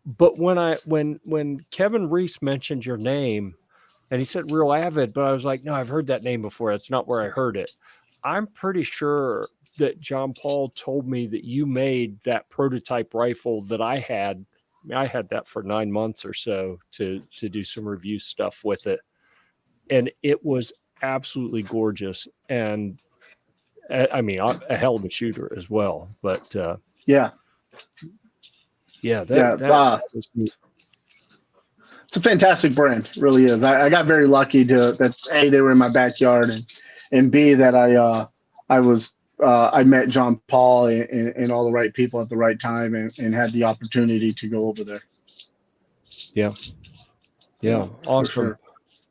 But when Kevin Reese mentioned your name, and he said Real Avid, but I was like, no, I've heard that name before. That's not where I heard it. I'm pretty sure that John Paul told me that you made that prototype rifle that I had. I had that for 9 months or so to do some review stuff with it. And it was absolutely gorgeous. And I mean, a hell of a shooter as well. But yeah. That was neat. It's a fantastic brand, it really is. I got very lucky that A, they were in my backyard, and B, that I met John Paul and all the right people at the right time and had the opportunity to go over there. Yeah, awesome. Sure.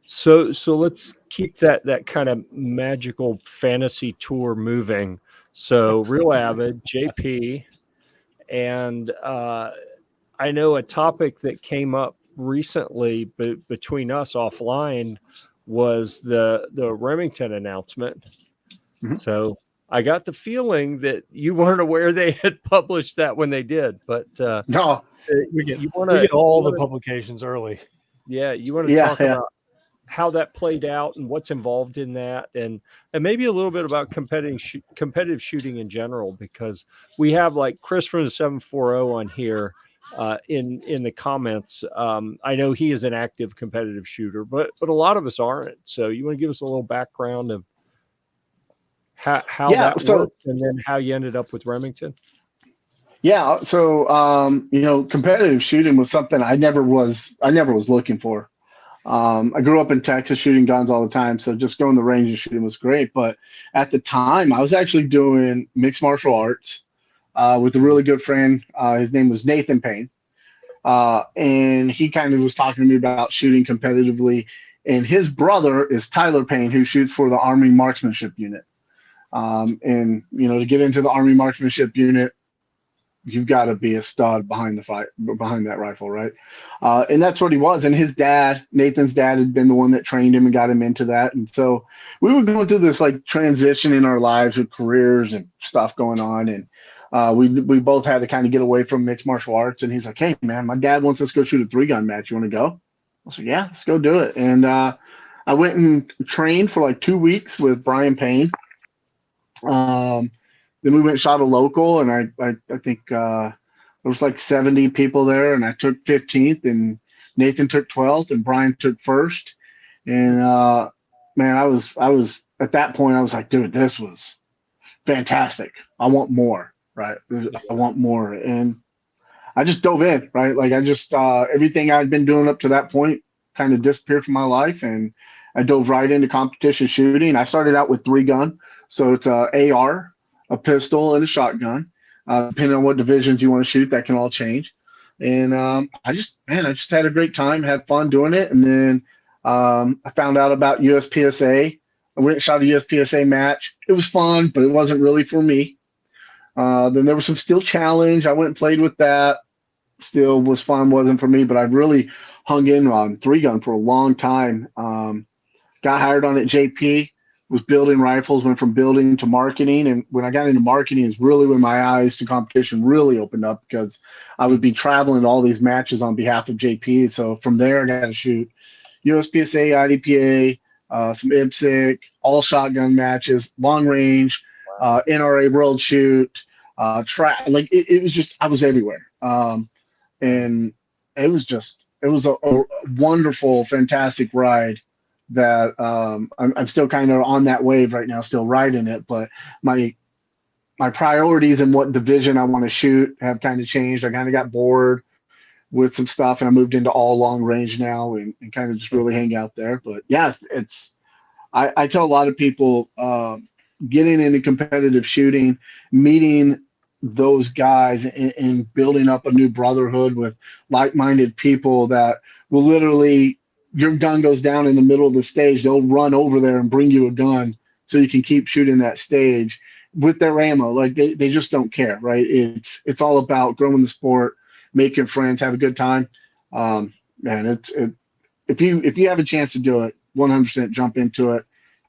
So let's keep that kind of magical fantasy tour moving. So Real Avid, JP, and I know a topic that came up recently between us offline was the Remington announcement. Mm-hmm. So I got the feeling that you weren't aware they had published that when they did, but no, we get all the publications early. Yeah, you want to talk about how that played out and what's involved in that, and maybe a little bit about competitive shooting in general, because we have like Chris from the 740 on here in the comments. I know he is an active competitive shooter, but a lot of us aren't. So you want to give us a little background of how that worked, and then how you ended up with Remington? Yeah. So, competitive shooting was something I never was looking for. I grew up in Texas shooting guns all the time. So just going to the range and shooting was great. But at the time I was actually doing mixed martial arts, with a really good friend. His name was Nathan Payne. And he kind of was talking to me about shooting competitively. And his brother is Tyler Payne, who shoots for the Army Marksmanship Unit. And to get into the Army Marksmanship Unit, you've got to be a stud behind that rifle, right? And that's what he was. And his dad, Nathan's dad, had been the one that trained him and got him into that. And so we were going through this like transition in our lives with careers and stuff going on. And we both had to kind of get away from mixed martial arts. And he's like, "Hey, man, my dad wants us to go shoot a 3-gun match. You want to go?" I was like, "Yeah, let's go do it." And I went and trained for like 2 weeks with Brian Payne. Then we went and shot a local, and I think there was like 70 people there, and I took 15th, and Nathan took 12th, and Brian took 1st. And man, I was at that point, I was like, dude, this was fantastic. I want more, right? I want more. And I just dove in, right? Like I just everything I'd been doing up to that point kind of disappeared from my life, and I dove right into competition shooting. I started out with 3-gun, so it's a AR, a pistol, and a shotgun. Depending on what divisions you want to shoot, that can all change. And I just had a great time, had fun doing it. And then I found out about USPSA. I went and shot a USPSA match. It was fun, but it wasn't really for me. Then there was some Steel Challenge. I went and played with that. Still was fun, wasn't for me, but I really hung in on 3-gun for a long time. Got hired on at JP, was building rifles, went from building to marketing. And when I got into marketing is really when my eyes to competition really opened up, because I would be traveling to all these matches on behalf of JP. So from there, I got to shoot USPSA, IDPA, some IPSC, all shotgun matches, long range, NRA World Shoot, track. Like it was just, I was everywhere. And it was a wonderful, fantastic ride that I'm still kind of on that wave right now, still riding it. But my priorities and what division I want to shoot have kind of changed. I kind of got bored with some stuff, and I moved into all long range now and kind of just really hang out there. But yeah, I tell a lot of people getting into competitive shooting, meeting those guys and building up a new brotherhood with like-minded people that will literally, your gun goes down in the middle of the stage, they'll run over there and bring you a gun so you can keep shooting that stage with their ammo. Like they just don't care, right? It's all about growing the sport, making friends, have a good time. Man, if you have a chance to do it, 100% jump into it,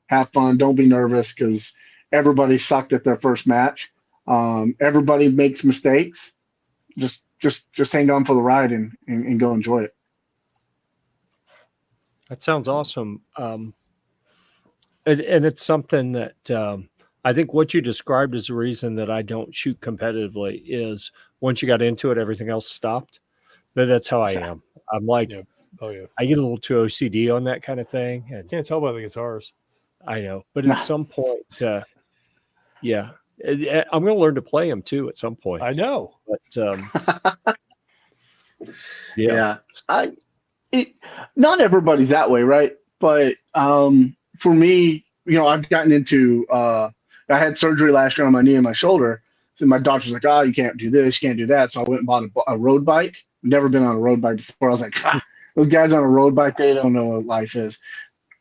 have fun, don't be nervous, because everybody sucked at their first match. Everybody makes mistakes. Just hang on for the ride and go enjoy it. That sounds awesome. And it's something that I think what you described is the reason that I don't shoot competitively is once you got into it, everything else stopped. But that's how I am. I'm like, Yeah. Oh yeah, I get a little too OCD on that kind of thing. And can't tell by the guitars. I know, but at some point, yeah, I'm going to learn to play them too at some point. I know, but yeah. Not everybody's that way, right? But for me, I've gotten into I had surgery last year on my knee and my shoulder. So my doctor's like, "Oh, you can't do this, you can't do that." So I went and bought a road bike. Never been on a road bike before. I was like, those guys on a road bike, they don't know what life is.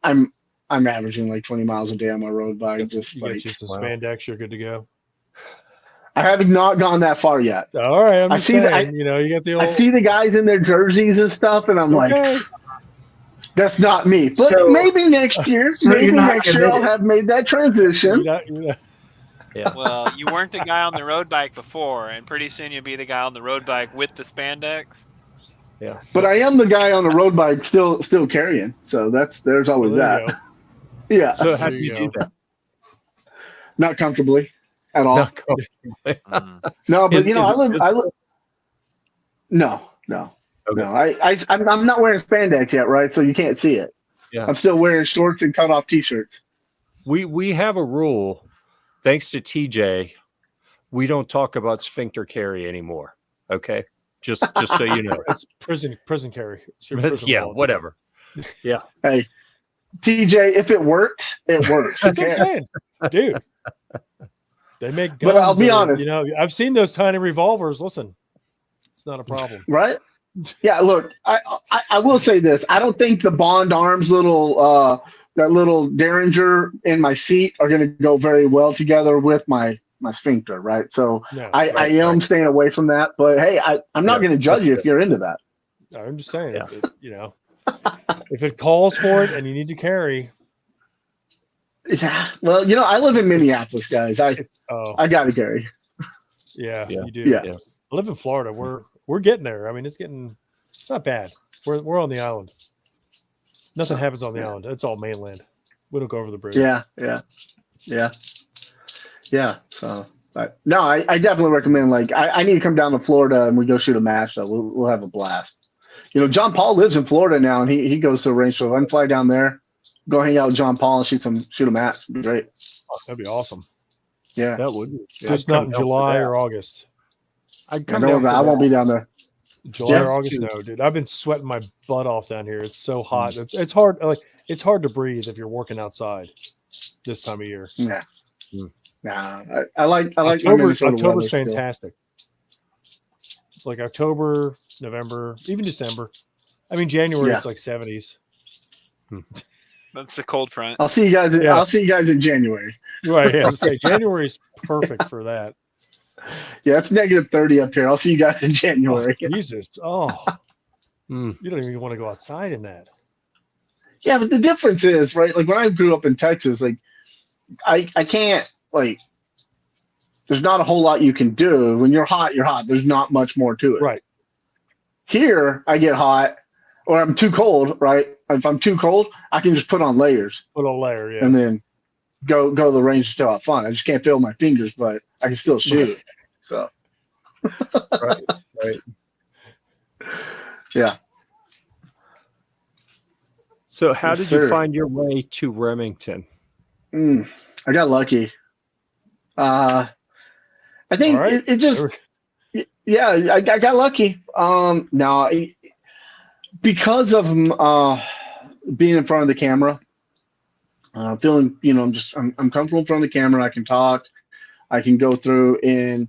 I'm averaging like 20 miles a day on my road bike. Just a spandex, you're good to go. I have not gone that far yet. All right, I'm just saying, you got the old. I see the guys in their jerseys and stuff, and I'm like, that's not me. But maybe next year, I'll have made that transition. Yeah. Well, you weren't the guy on the road bike before, and pretty soon you'll be the guy on the road bike with the spandex. Yeah. But I am the guy on the road bike still carrying. So there's always that. Yeah. So how do you do that? Not comfortably at all. Not comfortably. No, but I live. No. Okay. No, I'm not wearing spandex yet, right? So you can't see it. Yeah. I'm still wearing shorts and cut off t-shirts. We have a rule, thanks to TJ, we don't talk about sphincter carry anymore. Okay, just so you know, it's prison carry. It's your prison yeah, wallet. whatever. Yeah. Hey, TJ, if it works, it works. That's what I'm saying, dude. They make guns. But I'll be honest. You know, I've seen those tiny revolvers. Listen, it's not a problem, right? Yeah. Look, I will say this. I don't think the Bond Arms little that little Derringer in my seat are going to go very well together with my sphincter, right? So No, I am staying away from that. But hey, I'm not going to judge you if you're into that. I'm just saying, if it calls for it and you need to carry. Yeah. Well, I live in Minneapolis, guys. I got to carry. Yeah, you do. Yeah. I live in Florida. We're getting there. I mean, it's not bad. We're on the island. Nothing happens on the island. It's all mainland. We don't go over the bridge. Yeah. So, no, I definitely recommend. Like, I need to come down to Florida and we go shoot a match. So we'll have a blast. John Paul lives in Florida now, and he goes to a range. So I can fly down there, go hang out with John Paul, and shoot a match. It'd be great. Oh, that'd be awesome. Yeah, that would be. Just not in July or August. I'd come down. I won't be down there. July or August, no, dude. I've been sweating my butt off down here. It's so hot. It's hard. It's hard to breathe if you're working outside this time of year. Yeah. Nah, I like October's fantastic. Like October, November, even December. I mean, January it's like 70s. That's a cold front. I'll see you guys. I'll see you guys in January. Right. Yeah. January is perfect for that. Yeah, it's -30 up here. I'll see you guys in January. Oh, Jesus. Oh. You don't even want to go outside in that. Yeah, but the difference is, right? Like when I grew up in Texas, like I can't there's not a whole lot you can do. When you're hot, you're hot. There's not much more to it. Right. Here, I get hot or I'm too cold, right? If I'm too cold, I can just put on layers. Put a layer, yeah. And then go to the range and still have fun. I just can't feel my fingers, but I can still shoot it. So right. Yeah. So how did you find your way to Remington? I got lucky. I think it just, I got lucky. Now, because of being in front of the camera, feeling, I'm comfortable in front of the camera. I can talk. I can go through and,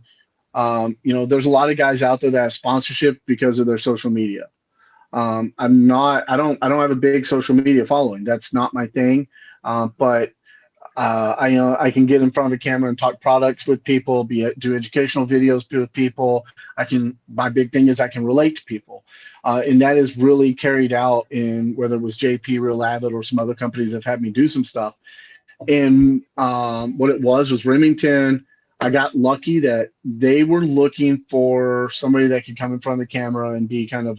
there's a lot of guys out there that have sponsorship because of their social media. I don't have a big social media following. That's not my thing. But I can get in front of the camera and talk products with people, do educational videos with people. My big thing is I can relate to people. And that is really carried out in whether it was JP, Real Avid, or some other companies that have had me do some stuff. And what it was Remington. I got lucky that they were looking for somebody that could come in front of the camera and be kind of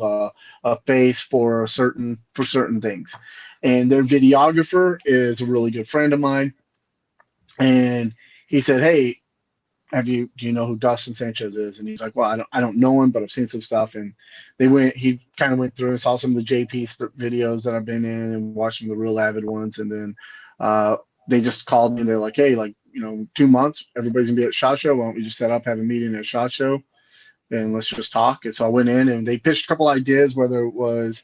a face for certain things. And their videographer is a really good friend of mine. And he said, "Hey, do you know who Dustin Sanchez is?" And he's like, "Well, I don't know him, but I've seen some stuff." And he kind of went through and saw some of the JP videos that I've been in and watching the Real Avid ones. And then they just called me and they're like, "Hey, 2 months, everybody's gonna be at SHOT Show. Why don't we just set up, have a meeting at SHOT Show, and let's just talk?" And so I went in and they pitched a couple ideas, whether it was,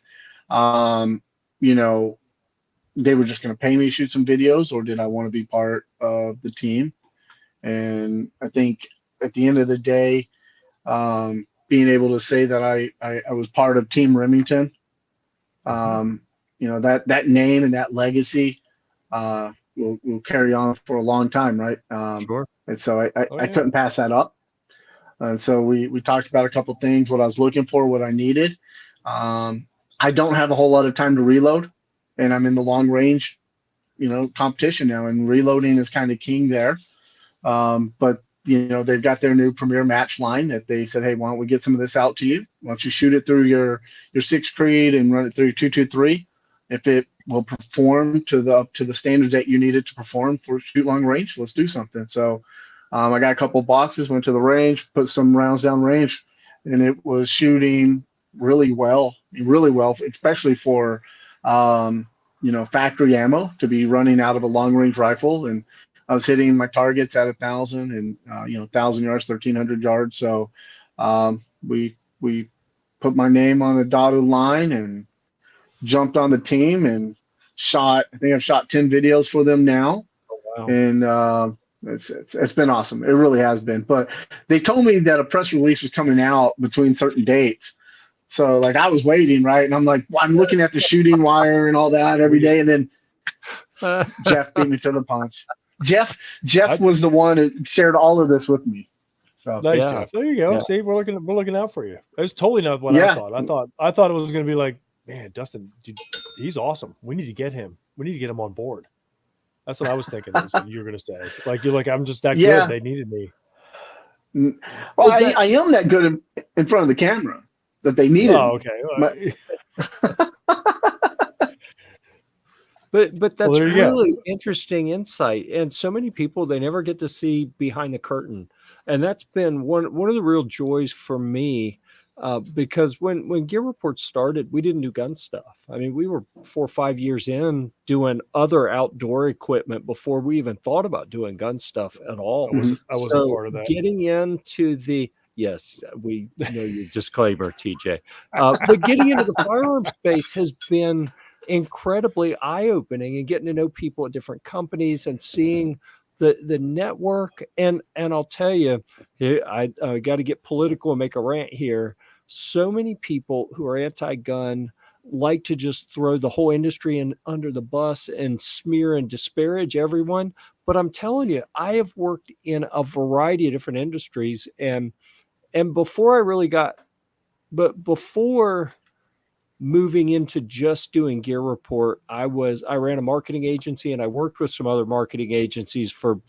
they were just going to pay me to shoot some videos, or did I want to be part of the team? And I think at the end of the day, being able to say that I was part of Team Remington, that name and that legacy will carry on for a long time, right? Sure. And so I couldn't pass that up. And so we talked about a couple of things, what I was looking for, what I needed. I don't have a whole lot of time to reload, and I'm in the long range, competition now, and reloading is kind of king there. But they've got their new premier match line that they said, "Hey, why don't we get some of this out to you? Why don't you shoot it through your 6 Creed and run it through your 223? If it will perform to the standards that you need it to perform for shoot long range, let's do something." So I got a couple of boxes, went to the range, put some rounds down range, and it was shooting really well, especially for factory ammo to be running out of a long range rifle. And I was hitting my targets at 1,000 and 1,000 yards, 1,300 yards. So we put my name on the dotted line and jumped on the team and shot. I think I've shot 10 videos for them now. Oh, wow. And it's been awesome. It really has been. But they told me that a press release was coming out between certain dates. So like I was waiting, right? And I'm like, I'm looking at the shooting wire and all that every day. And then Jeff beat me to the punch. Jeff was the one that shared all of this with me. So nice, Jeff. There you go. Yeah. See, we're looking out for you. It's totally not what I thought. I thought it was going to be like, man, Dustin, dude, he's awesome. We need to get him. We need to get him on board. That's what I was thinking. You were going to say, like, you're like, I'm just that good. They needed me. Well, I am that good in front of the camera that they needed. Oh, okay. But that's really interesting insight. And so many people, they never get to see behind the curtain. And that's been one of the real joys for me, because when Gear Report started, we didn't do gun stuff. I mean, we were 4 or 5 years in doing other outdoor equipment before we even thought about doing gun stuff at all. I wasn't part of that. Getting into the yes, we know your disclaimer, TJ. But getting into the firearm space has been incredibly eye-opening, and getting to know people at different companies and seeing the network. And I'll tell you, I got to get political and make a rant here. So many people who are anti-gun like to just throw the whole industry under the bus and smear and disparage everyone. But I'm telling you, I have worked in a variety of different industries, and before moving into just doing Gear Report, I ran a marketing agency, and I worked with some other marketing agencies for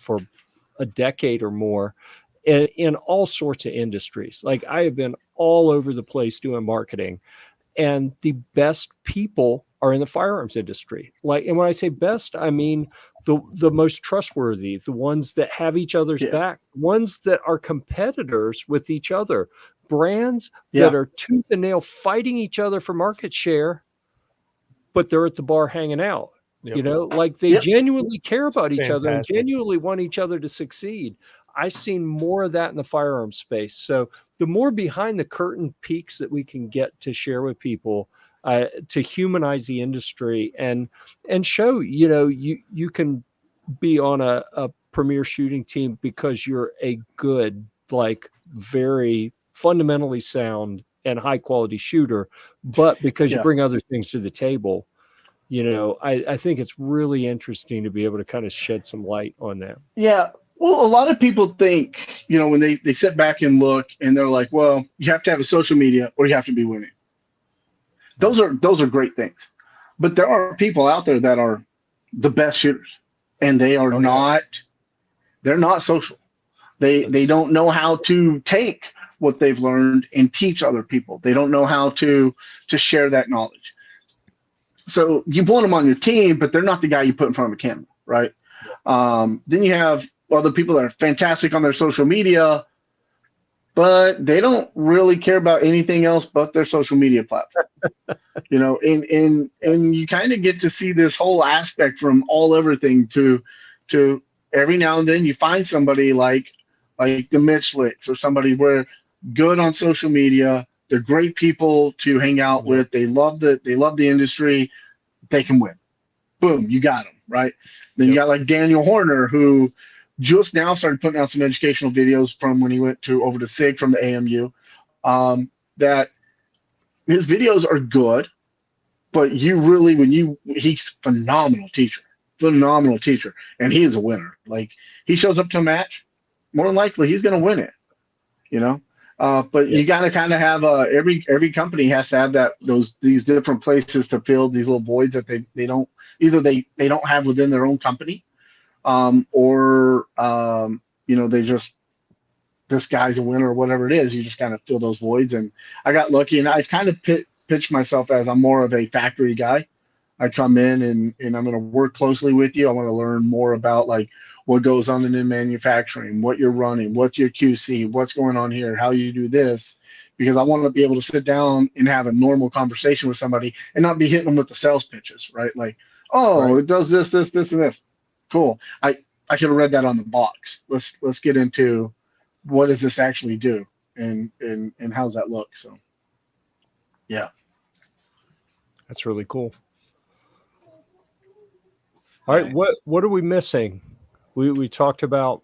a decade or more in all sorts of industries. Like, I have been all over the place doing marketing, and the best people are in the firearms industry. Like, and when I say best, I mean the most trustworthy, the ones that have each other's back, ones that are competitors with each other, brands that are tooth and nail fighting each other for market share, but they're at the bar hanging out. Like they genuinely care about each other and genuinely want each other to succeed. I've seen more of that in the firearms space. So the more behind the curtain peaks that we can get to share with people, to humanize the industry and show, you can be on a premier shooting team because you're a good, like, very fundamentally sound and high quality shooter, but because you bring other things to the table. I think it's really interesting to be able to kind of shed some light on that. Yeah. Well, a lot of people think, when they sit back and look, and they're like, well, you have to have a social media or you have to be winning. Those are great things. But there are people out there that are the best shooters, and they are they're not social. They don't know how to take what they've learned and teach other people. They don't know how to share that knowledge. So you want them on your team, but they're not the guy you put in front of a camera, right? Then you have other people that are fantastic on their social media, but they don't really care about anything else but their social media platform. And you kind of get to see this whole aspect from everything to every now and then you find somebody like the Mitchlicks or somebody where good on social media, they're great people to hang out with. They love the industry. They can win. Boom, you got them, right? Then you got like Daniel Horner, who just now started putting out some educational videos from when he went over to SIG from the AMU. That his videos are good, but he's phenomenal teacher, and he is a winner. Like, he shows up to a match, more than likely he's going to win it, But you got to kind of have every company has to have these different places to fill these little voids that they don't have within their own company, or they just, this guy's a winner or whatever it is. You just kind of fill those voids. And I got lucky, and I've kind of pitched myself as I'm more of a factory guy. I come in and I'm going to work closely with you. I want to learn more about like what goes on in manufacturing, what you're running, what's your QC, what's going on here, how you do this, because I want to be able to sit down and have a normal conversation with somebody and not be hitting them with the sales pitches, right? Like, it does this, and this. Cool. I could have read that on the box. Let's get into what does this actually do and how's that look. So yeah. That's really cool. All right, what are we missing? We talked about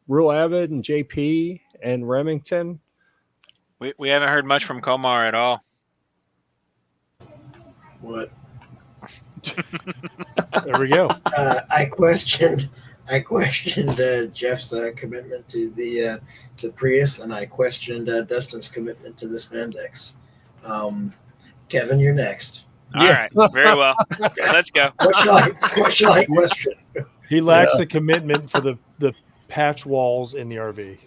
Real Avid and JP and Remington. We haven't heard much from Komar at all. What? There we go. I questioned Jeff's commitment to the Prius, and I questioned Dustin's commitment to the spandex. Kevin, you're next. All right, very well. Let's go. What shall I question? He lacks the commitment for the patch walls in the RV.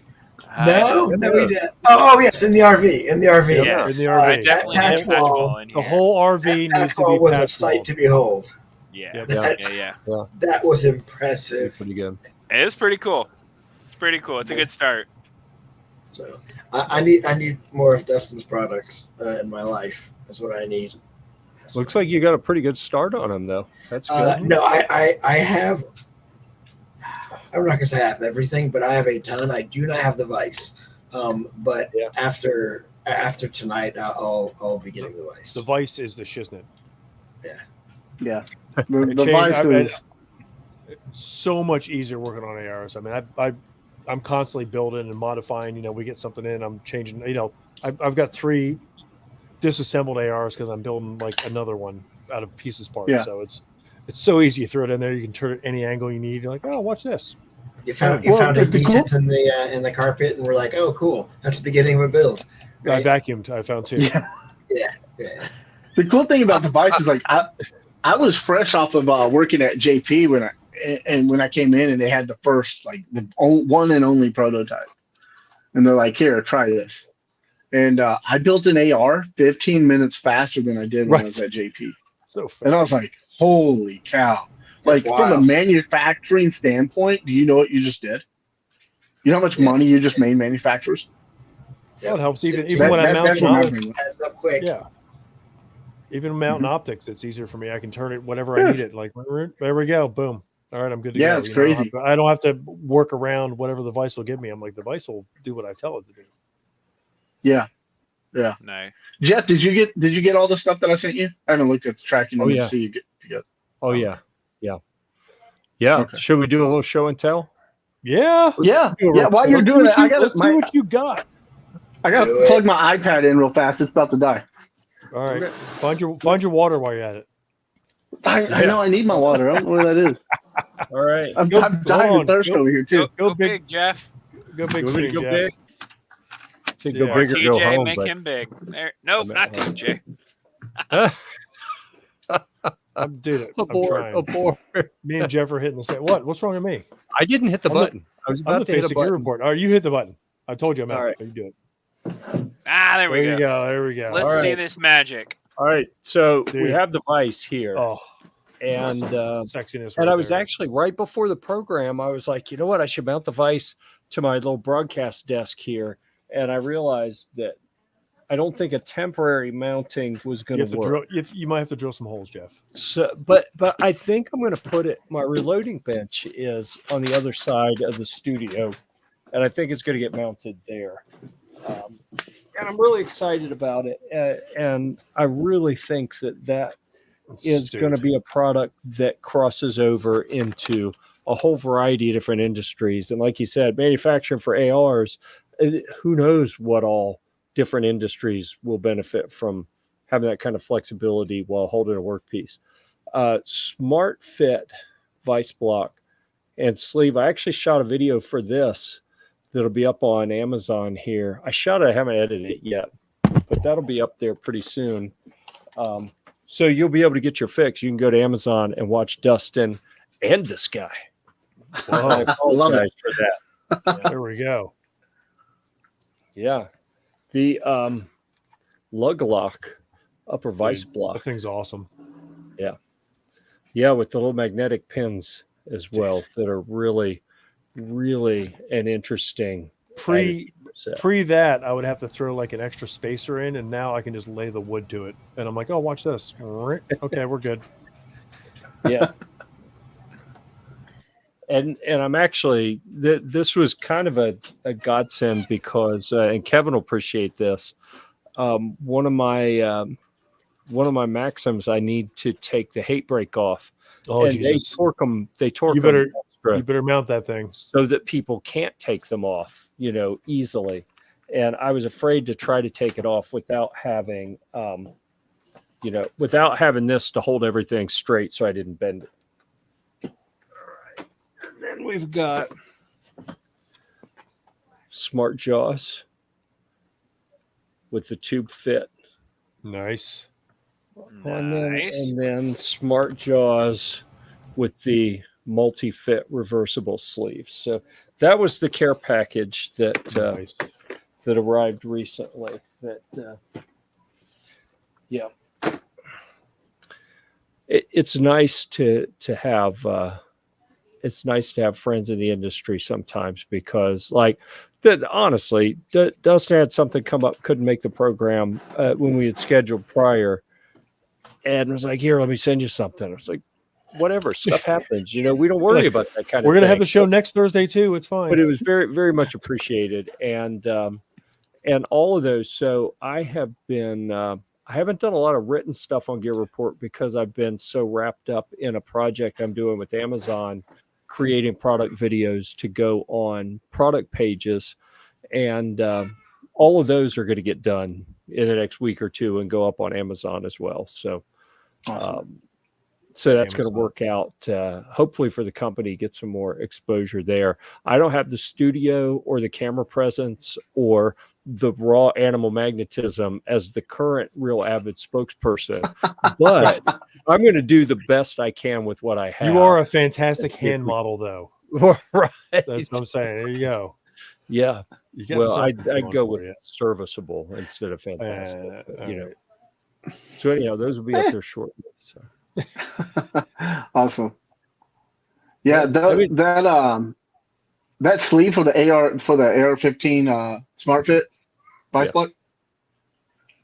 No, he did. Oh, yes, in the RV. Yeah, in the RV. I definitely need a patch wall in here. The whole RV needs to be was patch a sight walled. to behold. Yeah. That was impressive. Pretty good. It is pretty cool. It's pretty cool. It's a good start. So I need more of Dustin's products in my life. That's what I need. Looks like you got a pretty good start on them, though. That's good. No, I have. I'm not gonna say I have everything, but I have a ton. I do not have the Vice, but after tonight, I'll be getting the Vice. The Vice is the shiznit. Yeah. The Vice is so much easier working on ARs. I mean, I'm constantly building and modifying. We get something in, I'm changing. I've got 3 disassembled ARs because I'm building like another one out of pieces parts. Yeah. So it's so easy. You throw it in there, you can turn it any angle you need. You're like, oh, watch this. You found a decent in the carpet, and we're like, oh, cool. That's the beginning of a build. Right? I vacuumed. I found 2. Yeah. the cool thing about the Vice is like I was fresh off of working at JP when I came in, and they had the first the one and only prototype, and they're like, here, try this. And I built an AR 15 minutes faster than I did when I was at JP. So fast. And I was like, holy cow. Like, from a manufacturing standpoint, do you know what you just did? You know how much money you just made manufacturers? Well, it helps even when I'm mounting optics. Up quick. Yeah. Even mounting optics, it's easier for me. I can turn it whenever I need it. Like, there we go. Boom. All right, I'm good to go. Yeah, it's crazy. I don't have to work around whatever the Vice will give me. I'm like, the Vice will do what I tell it to do. Yeah. No. Jeff, did you get all the stuff that I sent you? I haven't looked at the tracking to see you get. Oh yeah. Okay. Should we do a little show and tell? Yeah. While you're doing it, let's do what you got. I gotta plug my iPad in real fast. It's about to die. All right. Okay. Find your water while you're at it. I know I need my water. I don't know where that is. All right. I'm dying of thirst over here too. Go big, Jeff. Go big, soon, Jeff. Big? Go big or TJ, go home. make him big. Nope, not TJ. I'm trying. Me and Jeff are hitting the same. What's wrong with me? I didn't hit the button. I was about to hit the button. Gear-Report. All right, you hit the button. I told you I'm out. All right. You do it. There we go. There we go. Let's see this magic. All right. So we have the Vice here. Oh, and sexiness. And I was actually right before the program. I was like, you know what? I should mount the Vice to my little broadcast desk here. And I realized that I don't think a temporary mounting was going to work. You might have to drill some holes, Jeff. So, but I think I'm going to put it. My reloading bench is on the other side of the studio, and I think it's going to get mounted there. And I'm really excited about it, and I really think that is going to be a product that crosses over into a whole variety of different industries. And like you said, manufacturing for ARs, who knows what all different industries will benefit from having that kind of flexibility while holding a workpiece. Smart fit vice block and sleeve. I actually shot a video for this that'll be up on Amazon here. I haven't edited it yet, but that'll be up there pretty soon. So you'll be able to get your fix. You can go to Amazon and watch Dustin and this guy. Whoa, I apologize for that. Yeah, there we go. Yeah. The lug lock upper vice block. That thing's awesome. Yeah, with the little magnetic pins as well that are really, really an interesting. Pre that, I would have to throw like an extra spacer in, and now I can just lay the wood to it. And I'm like, oh, watch this. Okay, we're good. Yeah. And I'm actually this was kind of a godsend because and Kevin will appreciate this. One of my Maxims, I need to take the hate brake off. Oh, and Jesus. they torque them. You better mount that thing so that people can't take them off, easily. And I was afraid to try to take it off without having, without having this to hold everything straight, so I didn't bend it. All right, and then we've got Smart Jaws with the tube fit. Nice. And then Smart Jaws with the multi-fit reversible sleeves. So that was the care package that Nice. that arrived recently. It's nice to have. It's nice to have friends in the industry sometimes because, honestly, Dustin had something come up, couldn't make the program when we had scheduled prior, and was like, "Here, let me send you something." I was like, "Whatever, stuff happens. We don't worry about that kind of thing." We're gonna have the show next Thursday too. It's fine. But it was very, very much appreciated, and all of those. So I have been. I haven't done a lot of written stuff on Gear Report because I've been so wrapped up in a project I'm doing with Amazon, creating product videos to go on product pages, and all of those are going to get done in the next week or two and go up on Amazon as well. So, so that's going to work out. Hopefully for the company, get some more exposure there. I don't have the studio or the camera presence or the raw animal magnetism as the current Real Avid spokesperson, but I'm going to do the best I can with what I have. You are a fantastic hand model, though. Right. That's what I'm saying. There you go. Yeah. Well, I go with it. Serviceable instead of fantastic. Right. So anyhow, those will be up there shortly. So. Awesome. Yeah, that sleeve for the AR-15 Smart Fit Vice Block.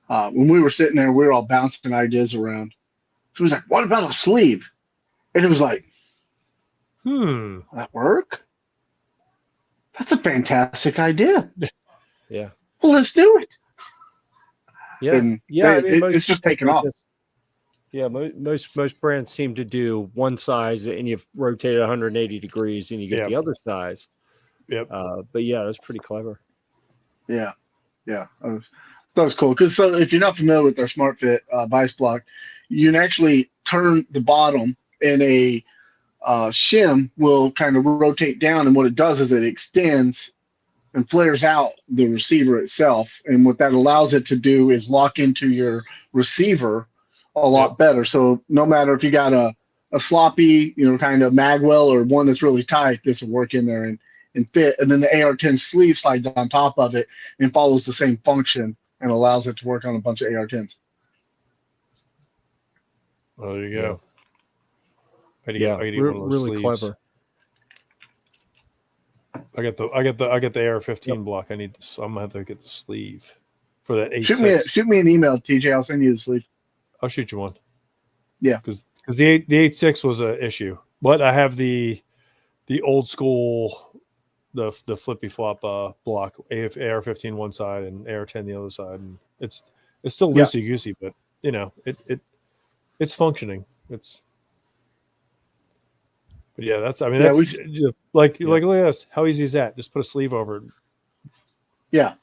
When we were sitting there, we were all bouncing ideas around. So he was like, "What about a sleeve?" And it was like, will that work? That's a fantastic idea. Yeah. Well, let's do it. Yeah. And it's just taken off. Yeah, most brands seem to do one size and you rotate it 180 degrees and you get the other size. Yep. But yeah, that's pretty clever. Yeah. That was cool. Because so if you're not familiar with our Smart Fit Vice Block, you can actually turn the bottom and a shim will kind of rotate down. And what it does is it extends and flares out the receiver itself. And what that allows it to do is lock into your receiver a lot better. So no matter if you got a sloppy, kind of magwell or one that's really tight, this will work in there and fit. And then the AR-10 sleeve slides on top of it and follows the same function and allows it to work on a bunch of AR-10s. Well, there you go. Really clever. I get the AR-15 block. I need this. I'm gonna have to get the sleeve for that A6. Shoot me an email, TJ. I'll send you the sleeve. I'll shoot you one. Yeah, because the 8.6 was an issue, but I have the old school, the flippy flop block, AR-15 one side and AR-10 the other side, and it's still loosey goosey, but it's functioning. But yeah, that's like look at this. How easy is that? Just put a sleeve over it. Yeah.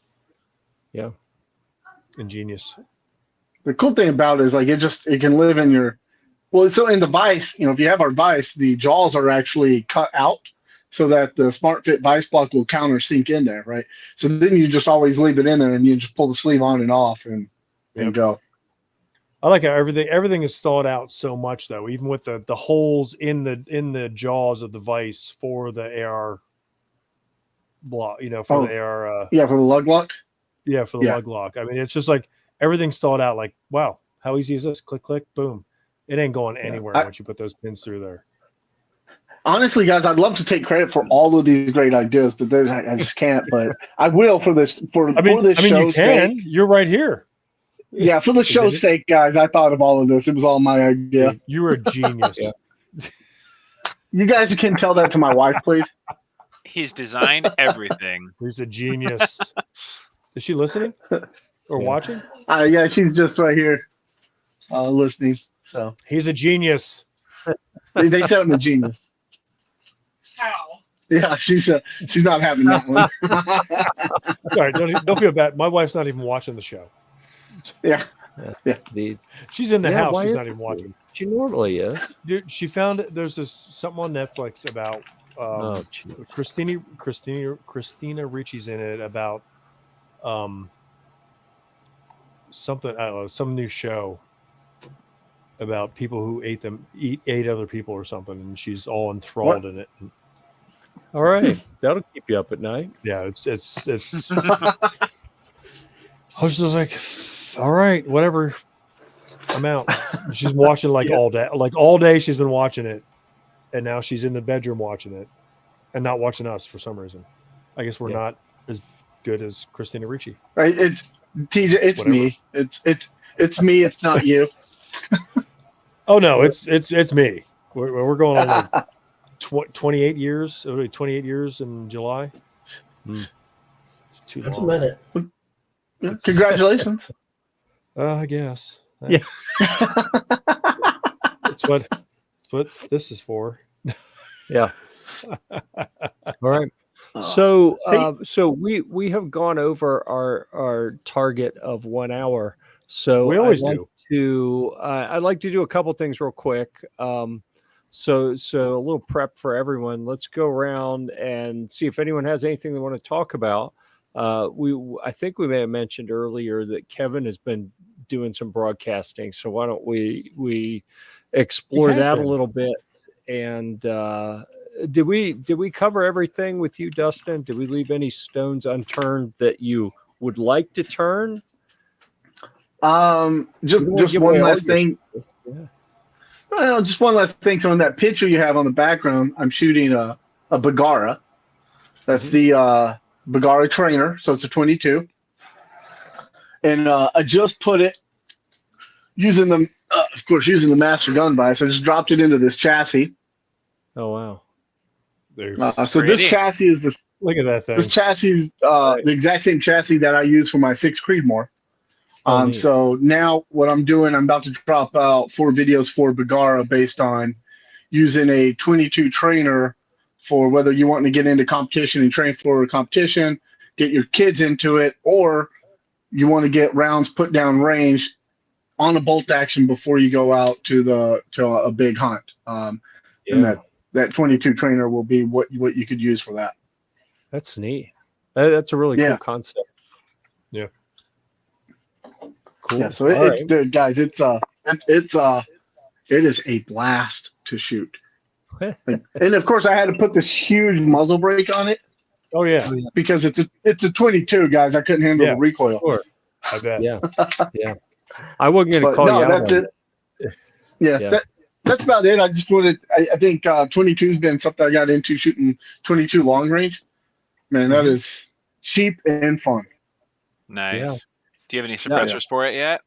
Ingenious. The cool thing about it is it can live in your, so in the vise, if you have our vise, the jaws are actually cut out so that the Smart Fit Vice Block will countersink in there, right? So then you just always leave it in there and you just pull the sleeve on and off and go. I like how everything is thought out so much though, even with the holes in the jaws of the vise for the AR block, for the AR for the lug lock. Yeah, for the lug lock. I mean, it's just like everything's thought out. Like, wow, how easy is this? Click, click, boom. It ain't going anywhere once you put those pins through there. Honestly, guys, I'd love to take credit for all of these great ideas, but I just can't. But I will for this show's you can. sake. You're right here. Yeah, for the show's sake, guys, I thought of all of this. It was all my idea. You were a genius. You guys can tell that to my wife, please. He's designed everything. He's a genius. Is she listening or watching? Yeah, she's just right here listening. So He's a genius. they said I'm a genius. How? Yeah, she's not having that one. All right, don't feel bad. My wife's not even watching the show. Yeah. She's in the house. why She's is not even watching. She normally is. Dude, she found there's this something on Netflix about Christina Ricci's in it about something, I don't know, some new show about people who ate other people or something, and she's all enthralled in it. All right, that'll keep you up at night. Yeah, it's I was just like, all right, whatever. I'm out. She's watching all day. Like all day she's been watching it. And now she's in the bedroom watching it and not watching us for some reason. I guess we're not as good as Christina Ricci. Right, it's TJ, it's Whatever. me. It's me, it's not you. Oh no, it's me. We're going on like 28 years. It'll be 28 years in July. Too That's long. a minute. Yeah, congratulations. I guess. Thanks. That's what this is for. Yeah. All right. So we have gone over our target of 1 hour. So We always do. I'd like to do a couple things real quick. So a little prep for everyone. Let's go around and see if anyone has anything they want to talk about. I think we may have mentioned earlier that Kevin has been doing some broadcasting. So why don't we explore that a little bit? And did we cover everything with you, Dustin? Did we leave any stones unturned that you would like to turn? Just one last thing. Yeah. Well, just one last thing. So in that picture you have on the background, I'm shooting a Bagara. That's the Bagara trainer. So it's a 22. And I just put it using the master gun vise. I just dropped it into this chassis. Oh wow! So this chassis is this. Look at that thing. This chassis is the exact same chassis that I use for my 6 Creedmoor. So now what I'm doing, I'm about to drop out 4 videos for Bagara based on using a 22 trainer for whether you want to get into competition and train for a competition, get your kids into it, or you want to get rounds put down range on a bolt action before you go out to a big hunt. And that 22 trainer will be what you could use for that. That's neat. That's a really cool concept. Yeah. Cool. Yeah. So dude, guys, it is a blast to shoot. And of course I had to put this huge muzzle brake on it. Oh yeah. Because it's a 22, guys. I couldn't handle the recoil. Sure. I bet. Yeah. Yeah. I wasn't going to call you out. That's it. Yeah. That's about it. I just wanted. I think 22's been something I got into, shooting 22 long range. Man, that is cheap and fun. Nice. Yeah. Do you have any suppressors for it yet?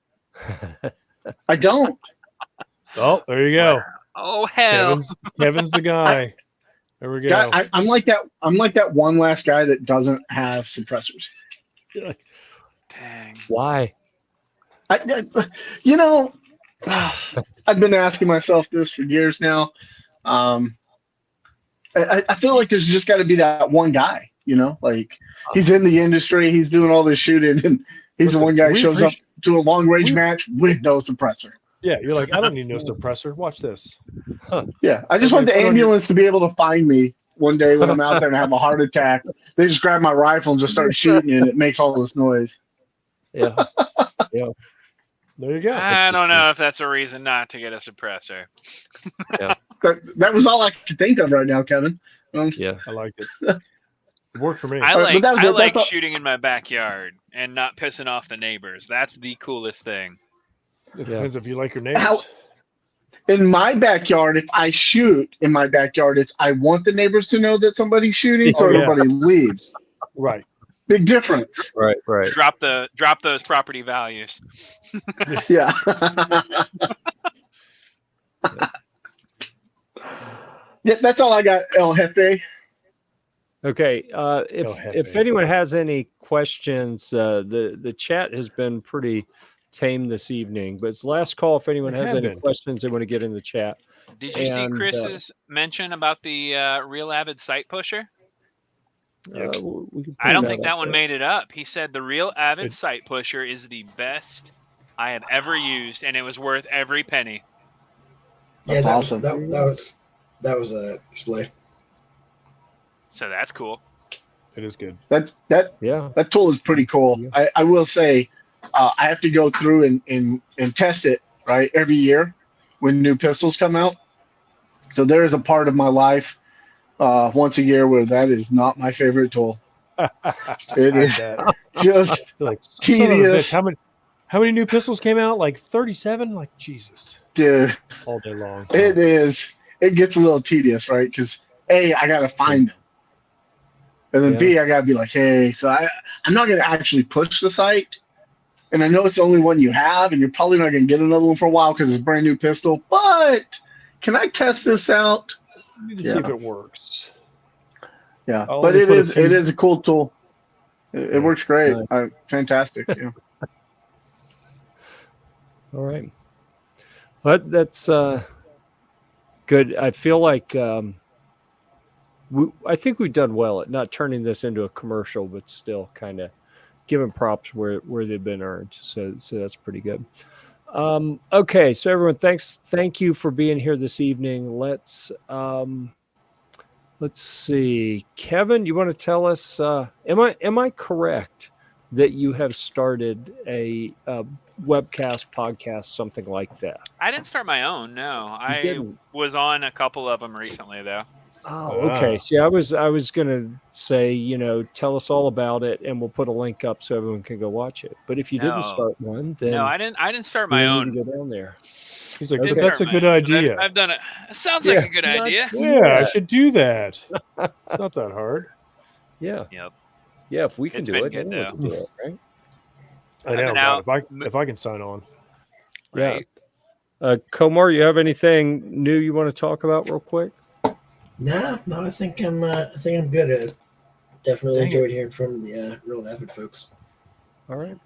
I don't. Oh, there you go. Oh hell! Kevin's the guy. There we go. I'm like that. I'm like that one last guy that doesn't have suppressors. Dang. Why? I've been asking myself this for years now. I feel like there's just got to be that one guy. Like he's in the industry, he's doing all this shooting, and he's the one guy who shows up to a long range match with no suppressor. Yeah, you're like, I don't need no suppressor. Watch this. Huh. Yeah, I just want the ambulance to be able to find me one day when I'm out there and have a heart attack. They just grab my rifle and just start shooting, and it makes all this noise. Yeah. Yeah. There you go. I don't know if that's a reason not to get a suppressor. Yeah. That was all I could think of right now, Kevin. Yeah. I liked it. It worked for me. I like that's all. shooting in my backyard and not pissing off the neighbors. That's the coolest thing. It depends if you like your neighbors. In my backyard, if I shoot in my backyard, I want the neighbors to know that somebody's shooting, so everybody leaves. Right. Big difference. Right. Drop those property values. Yeah. Yeah, that's all I got, El Jefe. Okay. If anyone has any questions, the chat has been pretty tame this evening, but it's last call. If anyone has any questions they want to get in the chat. Did you see Chris's mention about the Real Avid Sight Pusher? I don't think that one made it up. He said the Real Avid Sight Pusher is the best I have ever used, and it was worth every penny. That's awesome. That was a display. So that's cool. It is good. That tool is pretty cool. Yeah. I will say, I have to go through and test it right every year when new pistols come out. So there is a part of my life once a year where that is not my favorite tool. It is just like tedious. How many new pistols came out? Like 37? Like Jesus. Dude. All day long. It is. It gets a little tedious, right? Because A, I gotta find them. And then B, I gotta be like, hey, so I'm not gonna actually push the sight. And I know it's the only one you have, and you're probably not gonna get another one for a while because it's a brand new pistol. But can I test this out? I need to see if it works. Yeah, but it is a cool tool. It works great. Fantastic. Yeah. All right. But that's good. I feel like I think we've done well at not turning this into a commercial, but still kind of giving props where they've been earned. So that's pretty good. Okay, so everyone, thank you for being here this evening. Let's see, Kevin, you want to tell us? Am I correct that you have started a webcast, podcast, something like that? I didn't start my own. No, I was on a couple of them recently, though. Oh, okay. See, I was gonna say, tell us all about it, and we'll put a link up so everyone can go watch it. But if you didn't start one, then no, I didn't start my own. Go down there. He's like, but that's a good idea. I've done it. It sounds like a good idea. Yeah, I should do that. It's not that hard. Yeah. Yep. Yeah, if we can do it, anyone can do it, right? I know. If I can sign on. Right. Yeah. Komar, you have anything new you want to talk about real quick? No, I think I'm good. Definitely enjoyed hearing from the Real Avid folks. All right.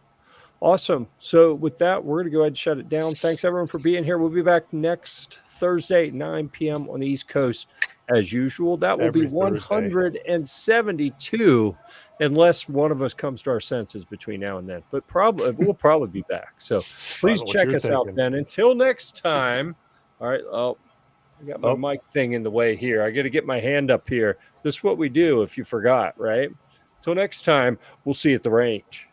Awesome. So with that, we're going to go ahead and shut it down. Thanks everyone for being here. We'll be back next Thursday, 9 p.m. on the East Coast as usual. That will be 172 unless one of us comes to our senses between now and then. But we'll probably be back. So please check us out then. Until next time. All right. Oh, I got my mic thing in the way here. I got to get my hand up here. This is what we do if you forgot, right? Till next time, we'll see you at the range.